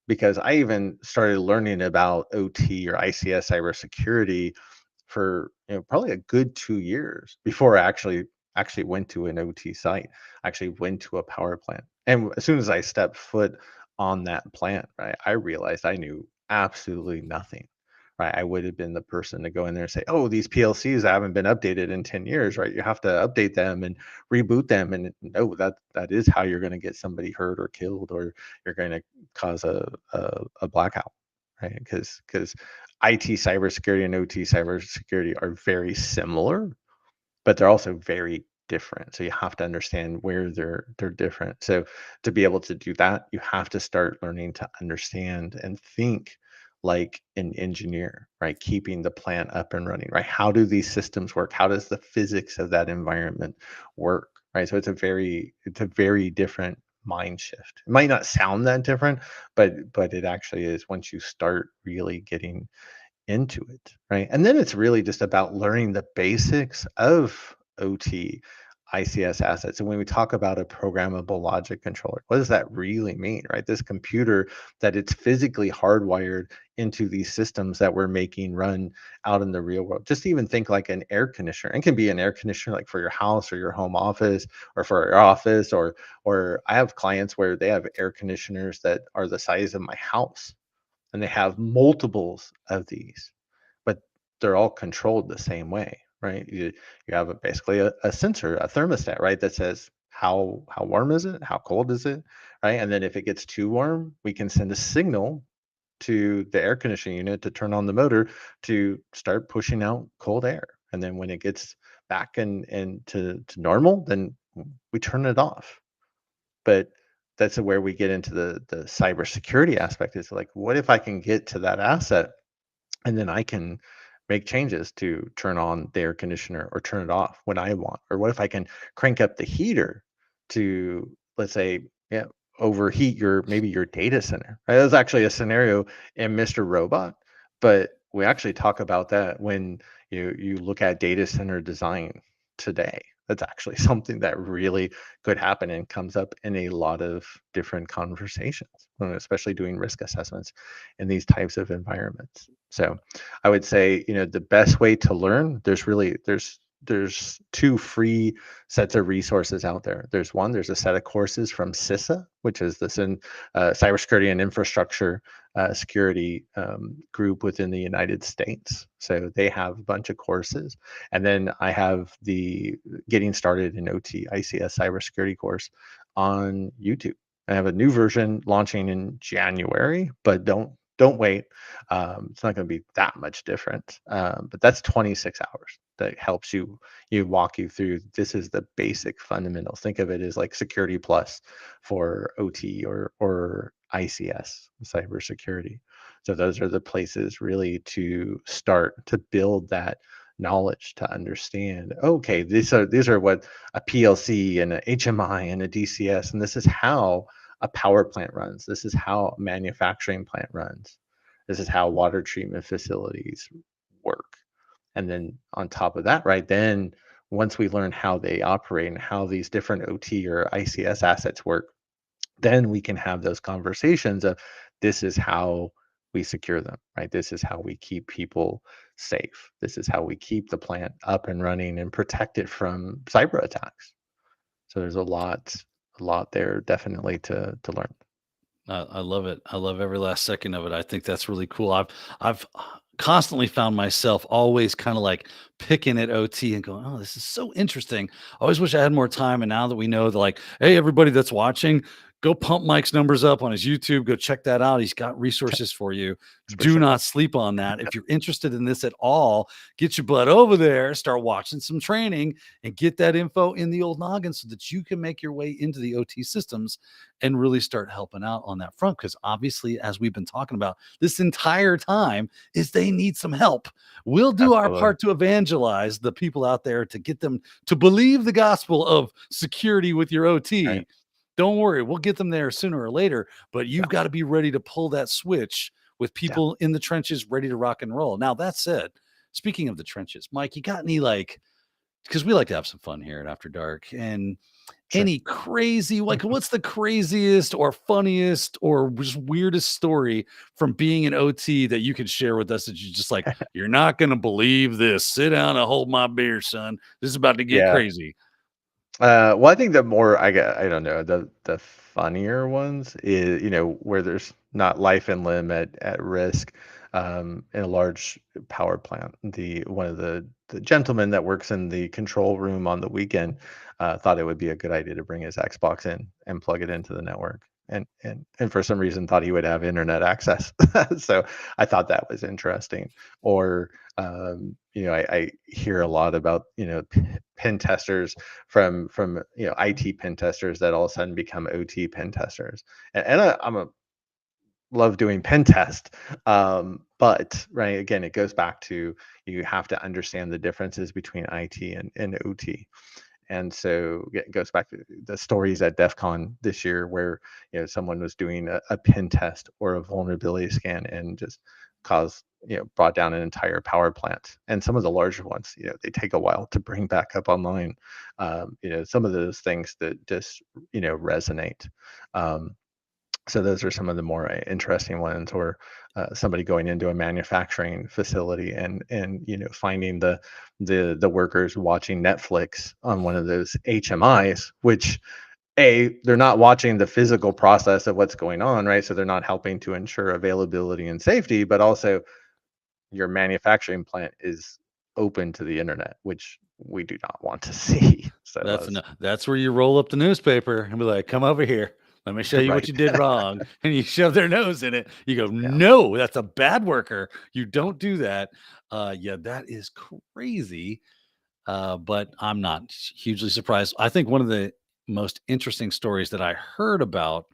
because I even started learning about OT or ICS cybersecurity for probably a good 2 years before I actually went to an OT site. Actually went to a power plant, and as soon as I stepped foot on that plant, right, I realized I knew absolutely nothing. Right, I would have been the person to go in there and say, "Oh, these PLCs haven't been updated in 10 years, right? You have to update them and reboot them." And no, that is how you're going to get somebody hurt or killed, or you're going to cause a blackout, right? Because IT cybersecurity and OT cybersecurity are very similar, but they're also very different. So you have to understand where they're different. So to be able to do that, you have to start learning to understand and think like an engineer, right? Keeping the plant up and running, right? How do these systems work? How does the physics of that environment work? Right. So it's a very different mind shift. It might not sound that different, but it actually is once you start really getting into it, right? And then it's really just about learning the basics of OT ICS assets. And when we talk about a programmable logic controller, what does that really mean, right? This computer that it's physically hardwired into these systems that we're making run out in the real world. Just even think like an air conditioner. It can be an air conditioner like for your house or your home office or for your office or I have clients where they have air conditioners that are the size of my house and they have multiples of these, but they're all controlled the same way, right? You have basically a sensor, a thermostat, right, that says how warm is it, how cold is it, right? And then if it gets too warm, we can send a signal to the air conditioning unit to turn on the motor to start pushing out cold air. And then when it gets back and to normal, then we turn it off. But that's where we get into the cybersecurity aspect is like, what if I can get to that asset and then I can make changes to turn on the air conditioner or turn it off when I want? Or what if I can crank up the heater to, let's say, yeah, overheat maybe your data center? Right? That's actually a scenario in Mr. Robot, but we actually talk about that when you look at data center design today. That's actually something that really could happen and comes up in a lot of different conversations, especially doing risk assessments in these types of environments. So I would say, the best way to learn, there's there's two free sets of resources out there. There's a set of courses from CISA, which is this in cybersecurity and infrastructure security group within the United States. So they have a bunch of courses. And then I have the Getting Started in OT ICS Cybersecurity course on YouTube. I have a new version launching in January, but don't wait. It's not going to be that much different, but that's 26 hours that helps you walk you through. This is the basic fundamentals. Think of it as like Security Plus for OT or ICS cybersecurity. So those are the places really to start to build that knowledge, to understand, okay, these are what a PLC and a HMI and a DCS, and this is how a power plant runs. This is how a manufacturing plant runs. This is how water treatment facilities work. And then on top of that, right, then once we learn how they operate and how these different OT or ICS assets work, then we can have those conversations of this is how we secure them, right? This is how we keep people safe. This is how we keep the plant up and running and protect it from cyber attacks. So there's a lot there definitely to learn. I love it. I love every last second of it. I think that's really cool. I've constantly found myself always kind of like picking at OT and going, "Oh, this is so interesting." I always wish I had more time. And now that we know that, like, hey, everybody that's watching, go pump Mike's numbers up on his YouTube. Go check that out. He's got resources for you. For Do sure. not sleep on that. If you're interested in this at all, get your butt over there, start watching some training, and get that info in the old noggin so that you can make your way into the OT systems and really start helping out on that front. Because obviously, as we've been talking about this entire time, is they need some help. We'll do our Absolutely. part to evangelize the people out there to get them to believe the gospel of security with your Right. OT. Don't worry, we'll get them there sooner or later, but Yeah. you've got to be ready to pull that switch with Yeah. people in the trenches ready to rock and roll. Now, that said, speaking of the trenches, Mike, you got any, like, because we like to have some fun here at After Dark, and Sure. any crazy, like, what's the craziest or funniest or just weirdest story from being an OT that you could share with us that you just like, you're not going to believe this. Sit down and hold my beer, son. This is about to get Yeah. crazy. Well, I think the more I don't know, the funnier ones is, where there's not life and limb at risk, in a large power plant. One of the gentlemen that works in the control room on the weekend thought it would be a good idea to bring his Xbox in and plug it into the network. And for some reason thought he would have internet access. So I thought that was interesting. Or I hear a lot about pen testers from IT pen testers that all of a sudden become OT pen testers. And I'm a love doing pen test. But right, again, it goes back to you have to understand the differences between IT and OT. And so it goes back to the stories at DEF CON this year where someone was doing a pen test or a vulnerability scan and just caused brought down an entire power plant. And some of the larger ones, they take a while to bring back up online. Some of those things that just resonate. So those are some of the more interesting ones, or somebody going into a manufacturing facility and finding the workers watching Netflix on one of those HMIs, which they're not watching the physical process of what's going on, right? So they're not helping to ensure availability and safety, but also your manufacturing plant is open to the internet, which we do not want to see. So That's where you roll up the newspaper and be like, come over here. Let me show you what right. you did wrong. And you shove their nose in it. You go, Yeah. no, that's a bad worker. You don't do that. Yeah, that is crazy. But I'm not hugely surprised. I think one of the most interesting stories that I heard about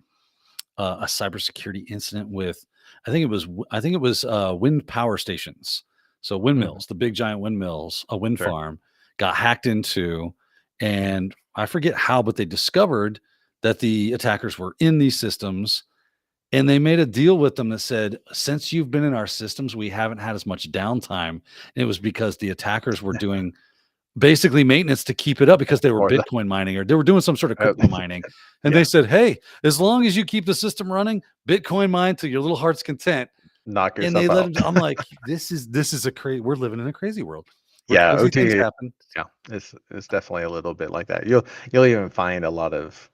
a cybersecurity incident with, I think it was wind power stations. So Mhm. windmills, the big giant windmills, a wind Sure. farm got hacked into, and I forget how, but they discovered that the attackers were in these systems, and they made a deal with them that said, since you've been in our systems, we haven't had as much downtime. And it was because the attackers were doing basically maintenance to keep it up because they were Or the Bitcoin mining or they were doing some sort of uh, crypto mining. And they yeah, said, hey, as long as you keep the system running, Bitcoin mine to your little heart's content. knock And they yourself let out. him. I'm like, this is a crazy. We're living in a crazy world. where Yeah, crazy things OT, happen. yeah, it's definitely a little bit like that. You'll even find a lot of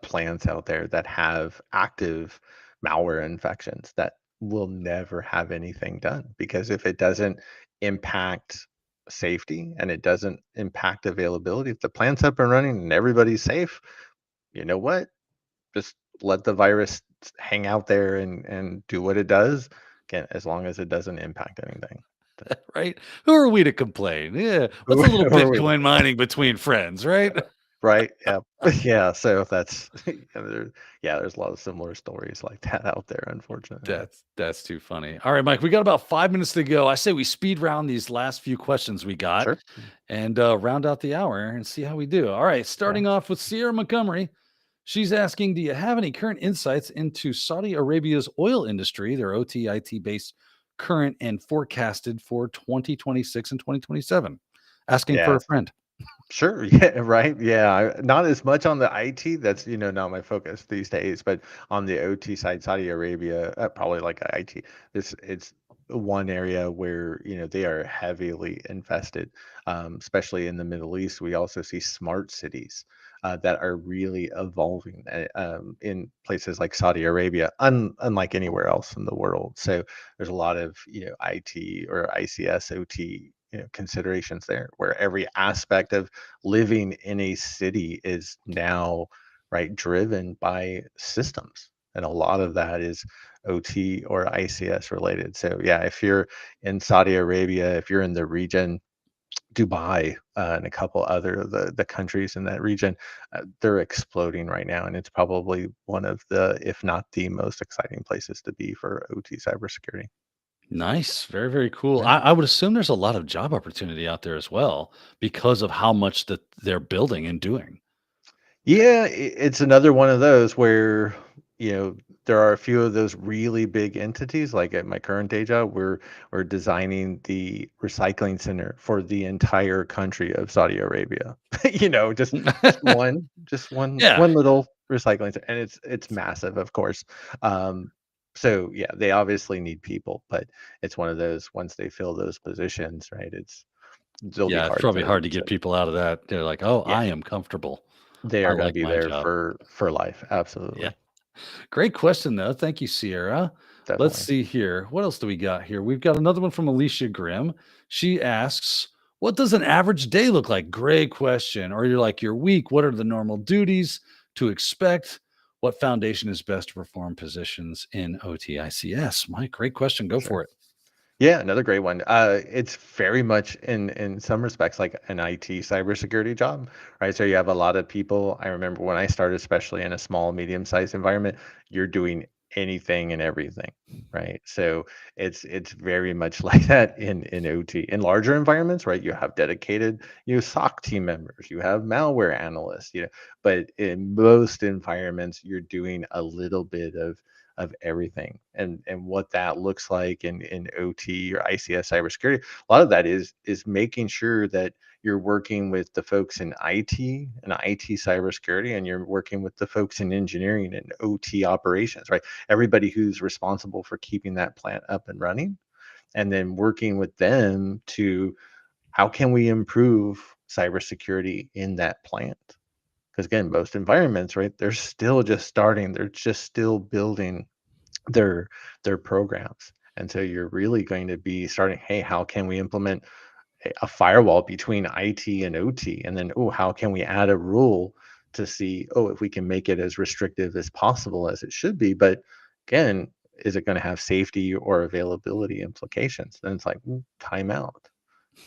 plants out there that have active malware infections that will never have anything done because if it doesn't impact safety and it doesn't impact availability, if the plant's up and running and everybody's safe, you know what? Just let the virus hang out there and do what it does, again, as long as it doesn't impact anything. Right? Who are we to complain? Yeah. What's Who a little who are we Bitcoin mining between friends, right? right? Yeah. Yeah, so that's yeah, there's a lot of similar stories like that out there, unfortunately. That's too funny. All right, Mike, we got about 5 minutes to go. I say we speed round these last few questions we got Sure. and round out the hour and see how we do. All right, Yeah. starting off with Sierra Montgomery. She's asking, do you have any current insights into Saudi Arabia's oil industry, their OT based current and forecasted for 2026 and 2027? Asking for Yeah. a friend. Sure. Yeah. Right. Yeah. Not as much on the IT. That's not my focus these days, but on the OT side, Saudi Arabia, probably like IT. It's one area where they are heavily invested, especially in the Middle East. We also see smart cities that are really evolving in places like Saudi Arabia, unlike anywhere else in the world. So there's a lot of IT or ICS OT considerations there, where every aspect of living in a city is now right driven by systems, and a lot of that is OT or ICS related. So yeah, if you're in Saudi Arabia, if you're in the region, Dubai, and a couple other of the countries in that region, they're exploding right now, and it's probably one of the, if not the most exciting places to be for OT cybersecurity. Nice. Very, very cool. Yeah. I would assume there's a lot of job opportunity out there as well because of how much that they're building and doing. Yeah, it's another one of those where, you know, there are a few of those really big entities. Like at my current day job, we're designing the recycling center for the entire country of Saudi Arabia. Just one Yeah. one little recycling center, and it's massive, of course. Um, so yeah, they obviously need people, but it's one of those once they fill those positions, right? They'll be Yeah, it's hard probably to, hard to get people out of that. They're like, "Oh, yeah, I am comfortable. they I are going to like be my there job." for life. Yeah. Absolutely. Great question though. Thank you, Sierra. Let's Definitely. see here. What else do we got here? We've got another one from Alicia Grimm. She asks, "What does an average day look like?" Great question. Or you're like, "Your week, what are the normal duties to expect? What foundation is best to perform positions in OT ICS?" Mike, great question. Go Sure. for it. Yeah, another great one. It's very much in some respects like an IT cybersecurity job, right? So you have a lot of people. I remember when I started, especially in a small, medium-sized environment, you're doing anything and everything, right? So it's very much like that in OT. In larger environments, right? You have dedicated, SOC team members, you have malware analysts, but in most environments, you're doing a little bit of everything, and what that looks like in OT or ICS cybersecurity. A lot of that is making sure that you're working with the folks in IT and IT cybersecurity, and you're working with the folks in engineering and OT operations, right? Everybody who's responsible for keeping that plant up and running, and then working with them to how can we improve cybersecurity in that plant? Because again, most environments, right, they're still just starting, they're just still building their their programs. And so you're really going to be starting, hey, how can we implement a firewall between IT and OT? And then, oh, how can we add a rule to see, oh, if we can make it as restrictive as possible as it should be? But again, is it going to have safety or availability implications? Then it's like, time out.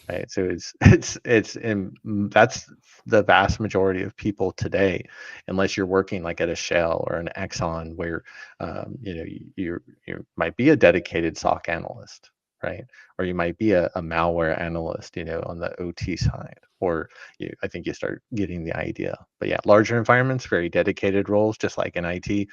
Right. So that's the vast majority of people today, unless you're working like at a Shell or an Exxon, where you might be a dedicated SOC analyst, right? Or you might be a malware analyst, on the OT side, or I think you start getting the idea. But yeah, larger environments, very dedicated roles, just like in IT.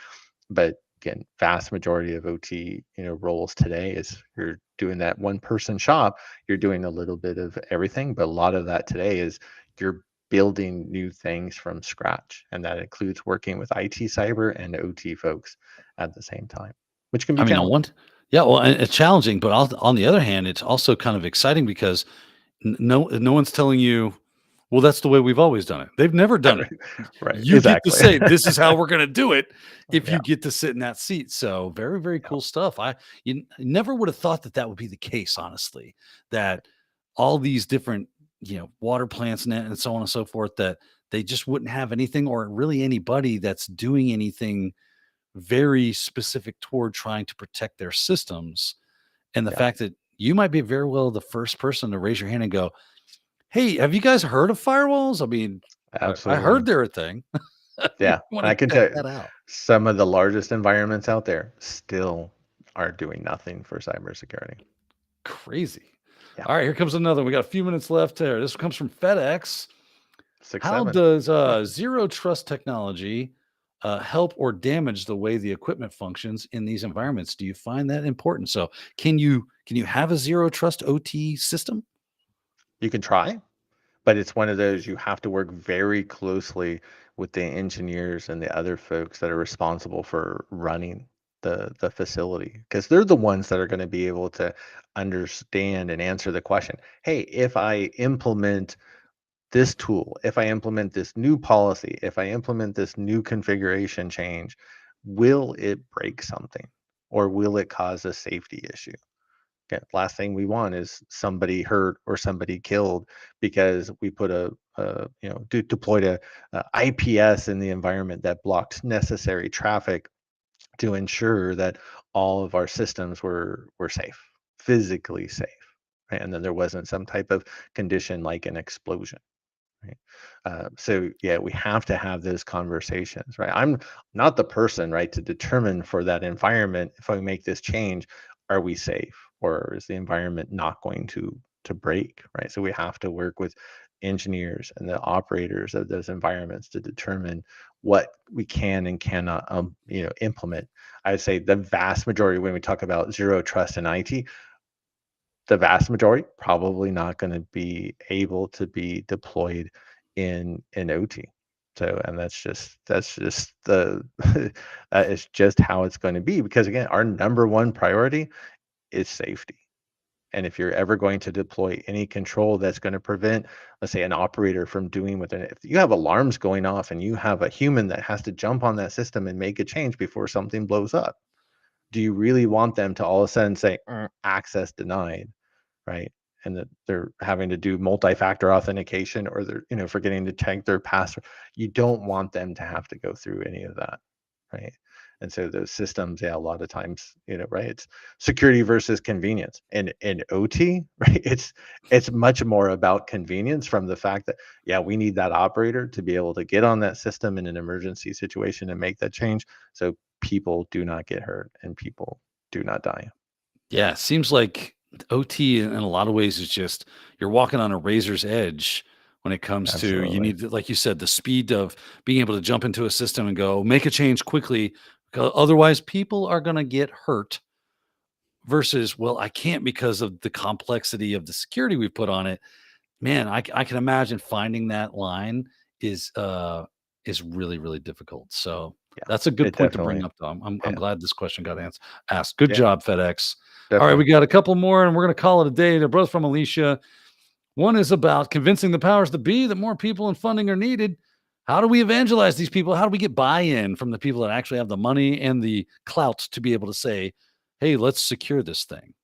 But again, vast majority of OT, roles today is you're doing that one person shop, you're doing a little bit of everything, but a lot of that today is you're building new things from scratch. And that includes working with IT cyber and OT folks at the same time, which can be I mean, on challenging. one, yeah, well, and it's challenging, but on the other hand, it's also kind of exciting because No one's telling you, well, that's the way we've always done it. They've never done it. Right, You get to exactly. say, this is how we're going to do it if Yeah, you get to sit in that seat. So very, very yeah, cool stuff. Never would have thought that that would be the case, honestly, that all these different, water plants and so on and so forth, that they just wouldn't have anything or really anybody that's doing anything very specific toward trying to protect their systems. And the yeah, fact that you might be very well the first person to raise your hand and go, hey, have you guys heard of firewalls? I mean, I absolutely. heard they're a thing. You Yeah, want and I to can check tell you, that out. some of the largest environments out there still are doing nothing for cybersecurity. Crazy. Yeah, All right, here comes another. We got a few minutes left here. This comes from FedEx. six, How seven. does Yeah. zero trust technology help or damage the way the equipment functions in these environments? Do you find that important? So, can you have a zero trust OT system? You can try, but it's one of those you have to work very closely with the engineers and the other folks that are responsible for running the facility, because they're the ones that are going to be able to understand and answer the question, hey, if I implement this tool, if I implement this new policy, if I implement this new configuration change, will it break something or will it cause a safety issue? Okay, last thing we want is somebody hurt or somebody killed because we put deployed a IPS in the environment that blocked necessary traffic to ensure that all of our systems were safe, physically safe, right? And then there wasn't some type of condition like an explosion. Right. So yeah, we have to have those conversations, right? I'm not the person, right, to determine for that environment, if I make this change, are we safe or is the environment not going to break, right? So we have to work with engineers and the operators of those environments to determine what we can and cannot implement. I would say the vast majority, when we talk about zero trust in IT, the vast majority probably not going to be able to be deployed in OT. So, and that's just the that is just how it's going to be, because again, our number one priority is safety. And if you're ever going to deploy any control that's going to prevent, let's say, an operator from doing what, if you have alarms going off and you have a human that has to jump on that system and make a change before something blows up, do you really want them to all of a sudden say, access denied"? Right? And that they're having to do multi-factor authentication, or they're, forgetting to check their password. You don't want them to have to go through any of that, right? And so those systems, yeah, a lot of times, right, it's security versus convenience. And in OT, right, it's much more about convenience, from the fact that, yeah, we need that operator to be able to get on that system in an emergency situation and make that change, so people do not get hurt and people do not die. Yeah, it seems like OT in a lot of ways is just you're walking on a razor's edge when it comes to you Absolutely. need to, like you said, the speed of being able to jump into a system and go make a change quickly. Otherwise, people are going to get hurt. Versus, well, I can't because of the complexity of the security we put on it. Man, I can imagine finding that line is is really, really difficult. So Yeah, that's a good it point to bring definitely. up, though. I'm Yeah, glad this question got asked. Good yeah, job, FedEx. All right, we definitely. got a couple more, and we're gonna call it a day. They're both from Alicia. One is about convincing the powers that be that more people and funding are needed. How do we evangelize these people? How do we get buy-in from the people that actually have the money and the clout to be able to say, "Hey, let's secure this thing"?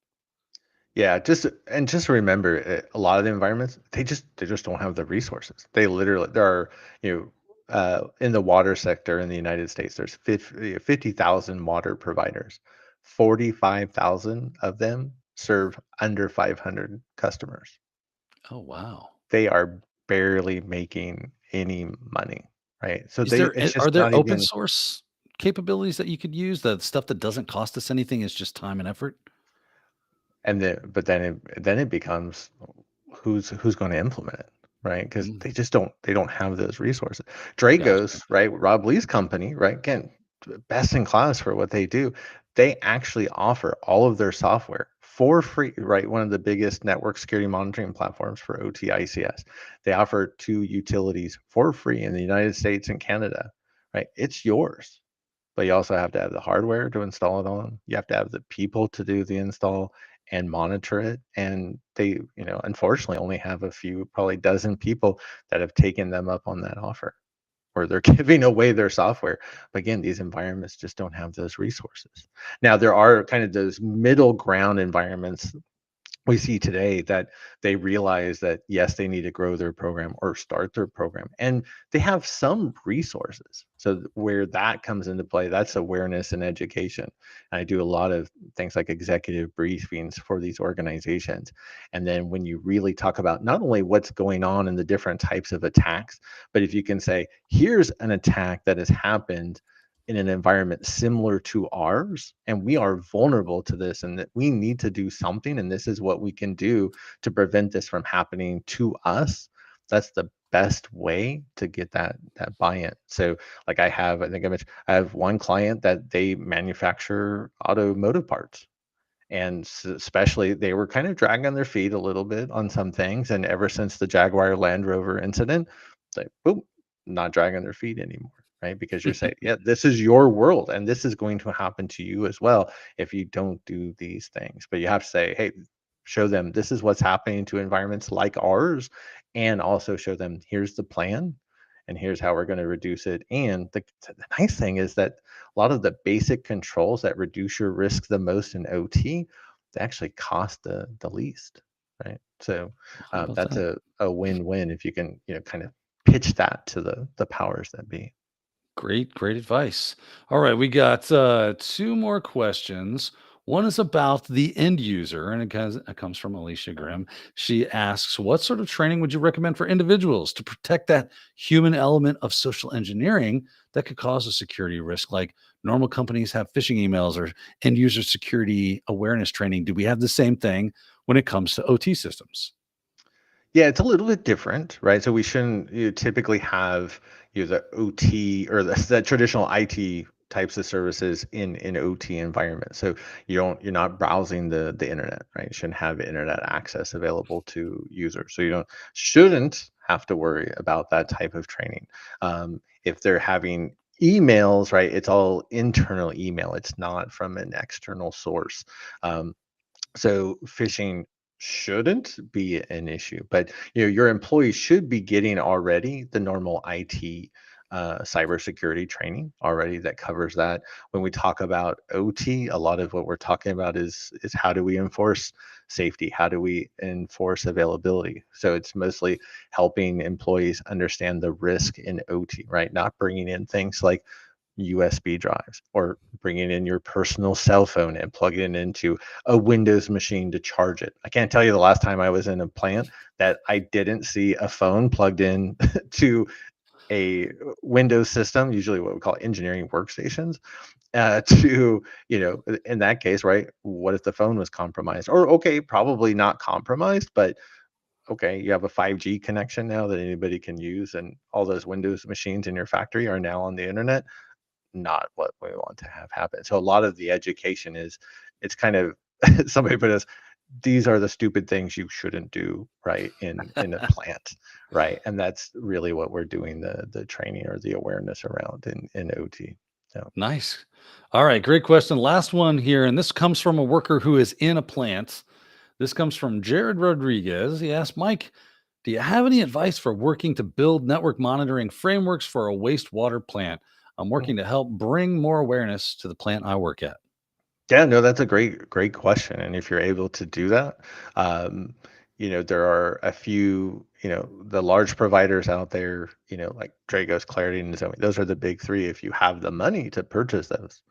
Yeah, just remember, a lot of the environments, they just don't have the resources. They literally, there are, in the water sector in the United States, there's 50,000 water providers. 45,000 of them serve under 500 customers. Oh, wow. They are barely making any money, right? So Is there it's are just there not open even. source capabilities that you could use, that stuff that doesn't cost us anything, is just time and effort? And then it becomes, who's going to implement it, right? Because Mm, they don't have those resources. gotcha. Dragos, right? Rob Lee's company, right? Again, best in class for what they do. They actually offer all of their software for free, right? One of the biggest network security monitoring platforms for OT ICS. They offer to utilities for free in the United States and Canada, right? It's yours, but you also have to have the hardware to install it on. You have to have the people to do the install, and monitor it. And they, unfortunately only have a few, probably dozen people that have taken them up on that offer, or they're giving away their software. But again, these environments just don't have those resources. Now, there are kind of those middle ground environments we see today that they realize that yes, they need to grow their program or start their program, and they have some resources. So where that comes into play, that's awareness and education. And I do a lot of things like executive briefings for these organizations. And then when you really talk about not only what's going on in the different types of attacks, but if you can say, here's an attack that has happened in an environment similar to ours, and we are vulnerable to this, and that we need to do something, and this is what we can do to prevent this from happening to us. That's the best way to get that buy-in. So like I think I mentioned, I have one client that they manufacture automotive parts, and especially they were kind of dragging their feet a little bit on some things, and ever since the Jaguar Land Rover incident, they boom, not dragging their feet anymore, right? Because you're saying, yeah, this is your world, and this is going to happen to you as well if you don't do these things. But you have to say, hey, show them this is what's happening to environments like ours, and also show them here's the plan, and here's how we're going to reduce it. And the nice thing is that a lot of the basic controls that reduce your risk the most in OT, they actually cost the least, right? So How about that's that? a win-win if you can, kind of pitch that to the powers that be. Great, great advice. All right, we got two more questions. One is about the end user, and it comes from Alicia Grimm. She asks, what sort of training would you recommend for individuals to protect that human element of social engineering that could cause a security risk? Like normal companies have phishing emails or end user security awareness training. Do we have the same thing when it comes to OT systems? Yeah, it's a little bit different, right? So we shouldn't typically have the OT or the traditional IT types of services in OT environments. So you're not browsing the internet, right? You shouldn't have internet access available to users. So you shouldn't have to worry about that type of training. If they're having emails, right, it's all internal email. It's not from an external source. Um, so phishing shouldn't be an issue, but your employees should be getting already the normal IT cybersecurity training already that covers that. When we talk about OT, a lot of what we're talking about is how do we enforce safety? How do we enforce availability? So it's mostly helping employees understand the risk in OT, right? Not bringing in things like USB drives or bringing in your personal cell phone and plugging it into a Windows machine to charge it. I can't tell you the last time I was in a plant that I didn't see a phone plugged in to a Windows system, usually what we call engineering workstations, to, in that case, right? What if the phone was compromised? Or, okay, probably not compromised, but okay, you have a 5G connection now that anybody can use, and all those Windows machines in your factory are now on the internet. Not what we want to have happen. So a lot of the education is, it's kind of somebody put us, these are the stupid things you shouldn't do, right, in a plant, right? And that's really what we're doing the training or the awareness around in OT. So Nice. All right, great question. Last one here, and this comes from a worker who is in a plant. This comes from Jared Rodriguez. He asked, Mike, do you have any advice for working to build network monitoring frameworks for a wastewater plant? I'm working to help bring more awareness to the plant I work at. yeah, no, that's a great question. And if you're able to do that, um, there are a few, the large providers out there, like Dragos, Clarity, and Zoe. Those are the big three if you have the money to purchase those,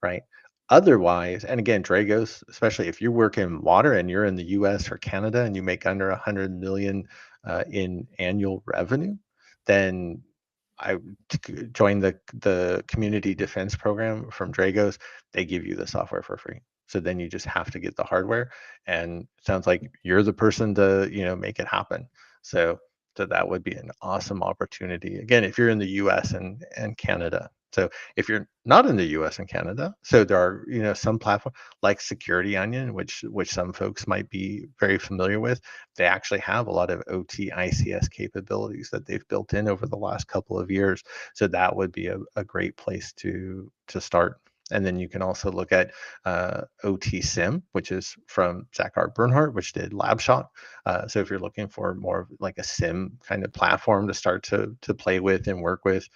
right? Otherwise, and again, Dragos, especially if you work in water and you're in the US or Canada and you make under 100 million in annual revenue, then I joined the community defense program from Dragos. They give you the software for free. So then you just have to get the hardware, and it sounds like you're the person to, make it happen. So that would be an awesome opportunity. Again, if you're in the US and Canada. So if you're not in the US and Canada, so there are, some platform like Security Onion, which some folks might be very familiar with. They actually have a lot of OT ICS capabilities that they've built in over the last couple of years. So that would be a great place to start. And then you can also look at OT Sim, which is from Zachar Bernhardt, which did LabShot. So if you're looking for more of like a sim kind of platform to start to play with and work with,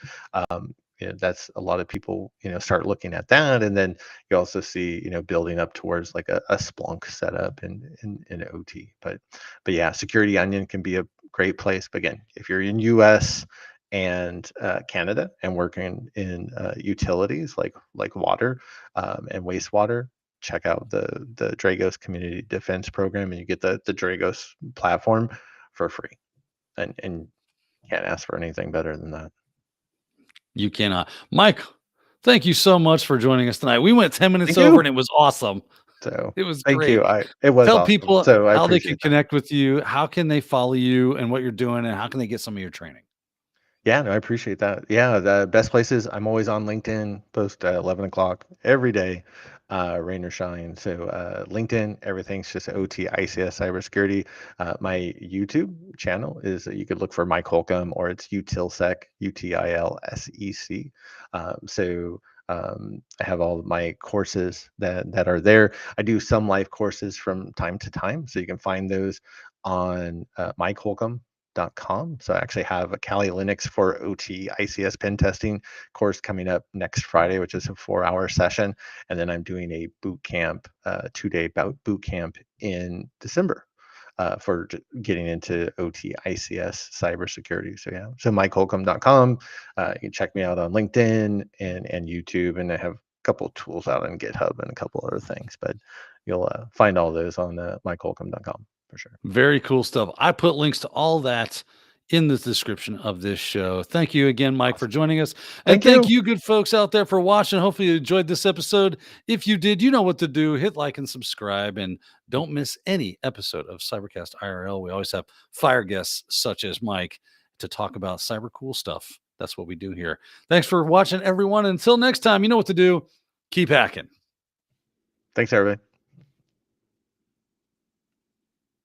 that's a lot of people, start looking at that. And then you also see, building up towards like a Splunk setup in OT. But yeah, Security Onion can be a great place. But again, if you're in US and Canada and working in utilities like water and wastewater, check out the Dragos Community Defense Program, and you get the Dragos platform for free. And can't ask for anything better than that. You cannot. Mike, thank you so much for joining us tonight. We went 10 minutes Thank over you. and it was awesome. So It was thank you. great. It was Tell awesome. people So I how they can appreciate that. connect with you. How can they follow you and what you're doing, and how can they get some of your training? Yeah, no, I appreciate that. Yeah, the best places, I'm always on LinkedIn, post at 11 o'clock every day, rain or shine. So LinkedIn, everything's just OT ICS Cybersecurity. My YouTube channel is, you could look for Mike Holcomb, or it's Utilsec, UTILSEC. I have all of my courses that are there. I do some live courses from time to time, so you can find those on MikeHolcomb.com. So I actually have a Kali Linux for OT ICS pen testing course coming up next Friday, which is a 4-hour session. And then I'm doing a boot camp, 2-day boot camp in December for getting into OT ICS cybersecurity. So yeah, so MikeHolcomb.com. You can check me out on LinkedIn and YouTube, and I have a couple tools out on GitHub and a couple other things, but you'll find all those on MikeHolcomb.com. For sure. Very cool stuff. I put links to all that in the description of this show. Thank you again, Mike, for joining us. And thank you, good folks out there, for watching. Hopefully you enjoyed this episode. If you did, you know what to do. Hit like and subscribe, and don't miss any episode of CyberCast IRL. We always have fire guests such as Mike to talk about cyber cool stuff. That's what we do here. Thanks for watching, everyone. Until next time, you know what to do. Keep hacking. Thanks, everybody.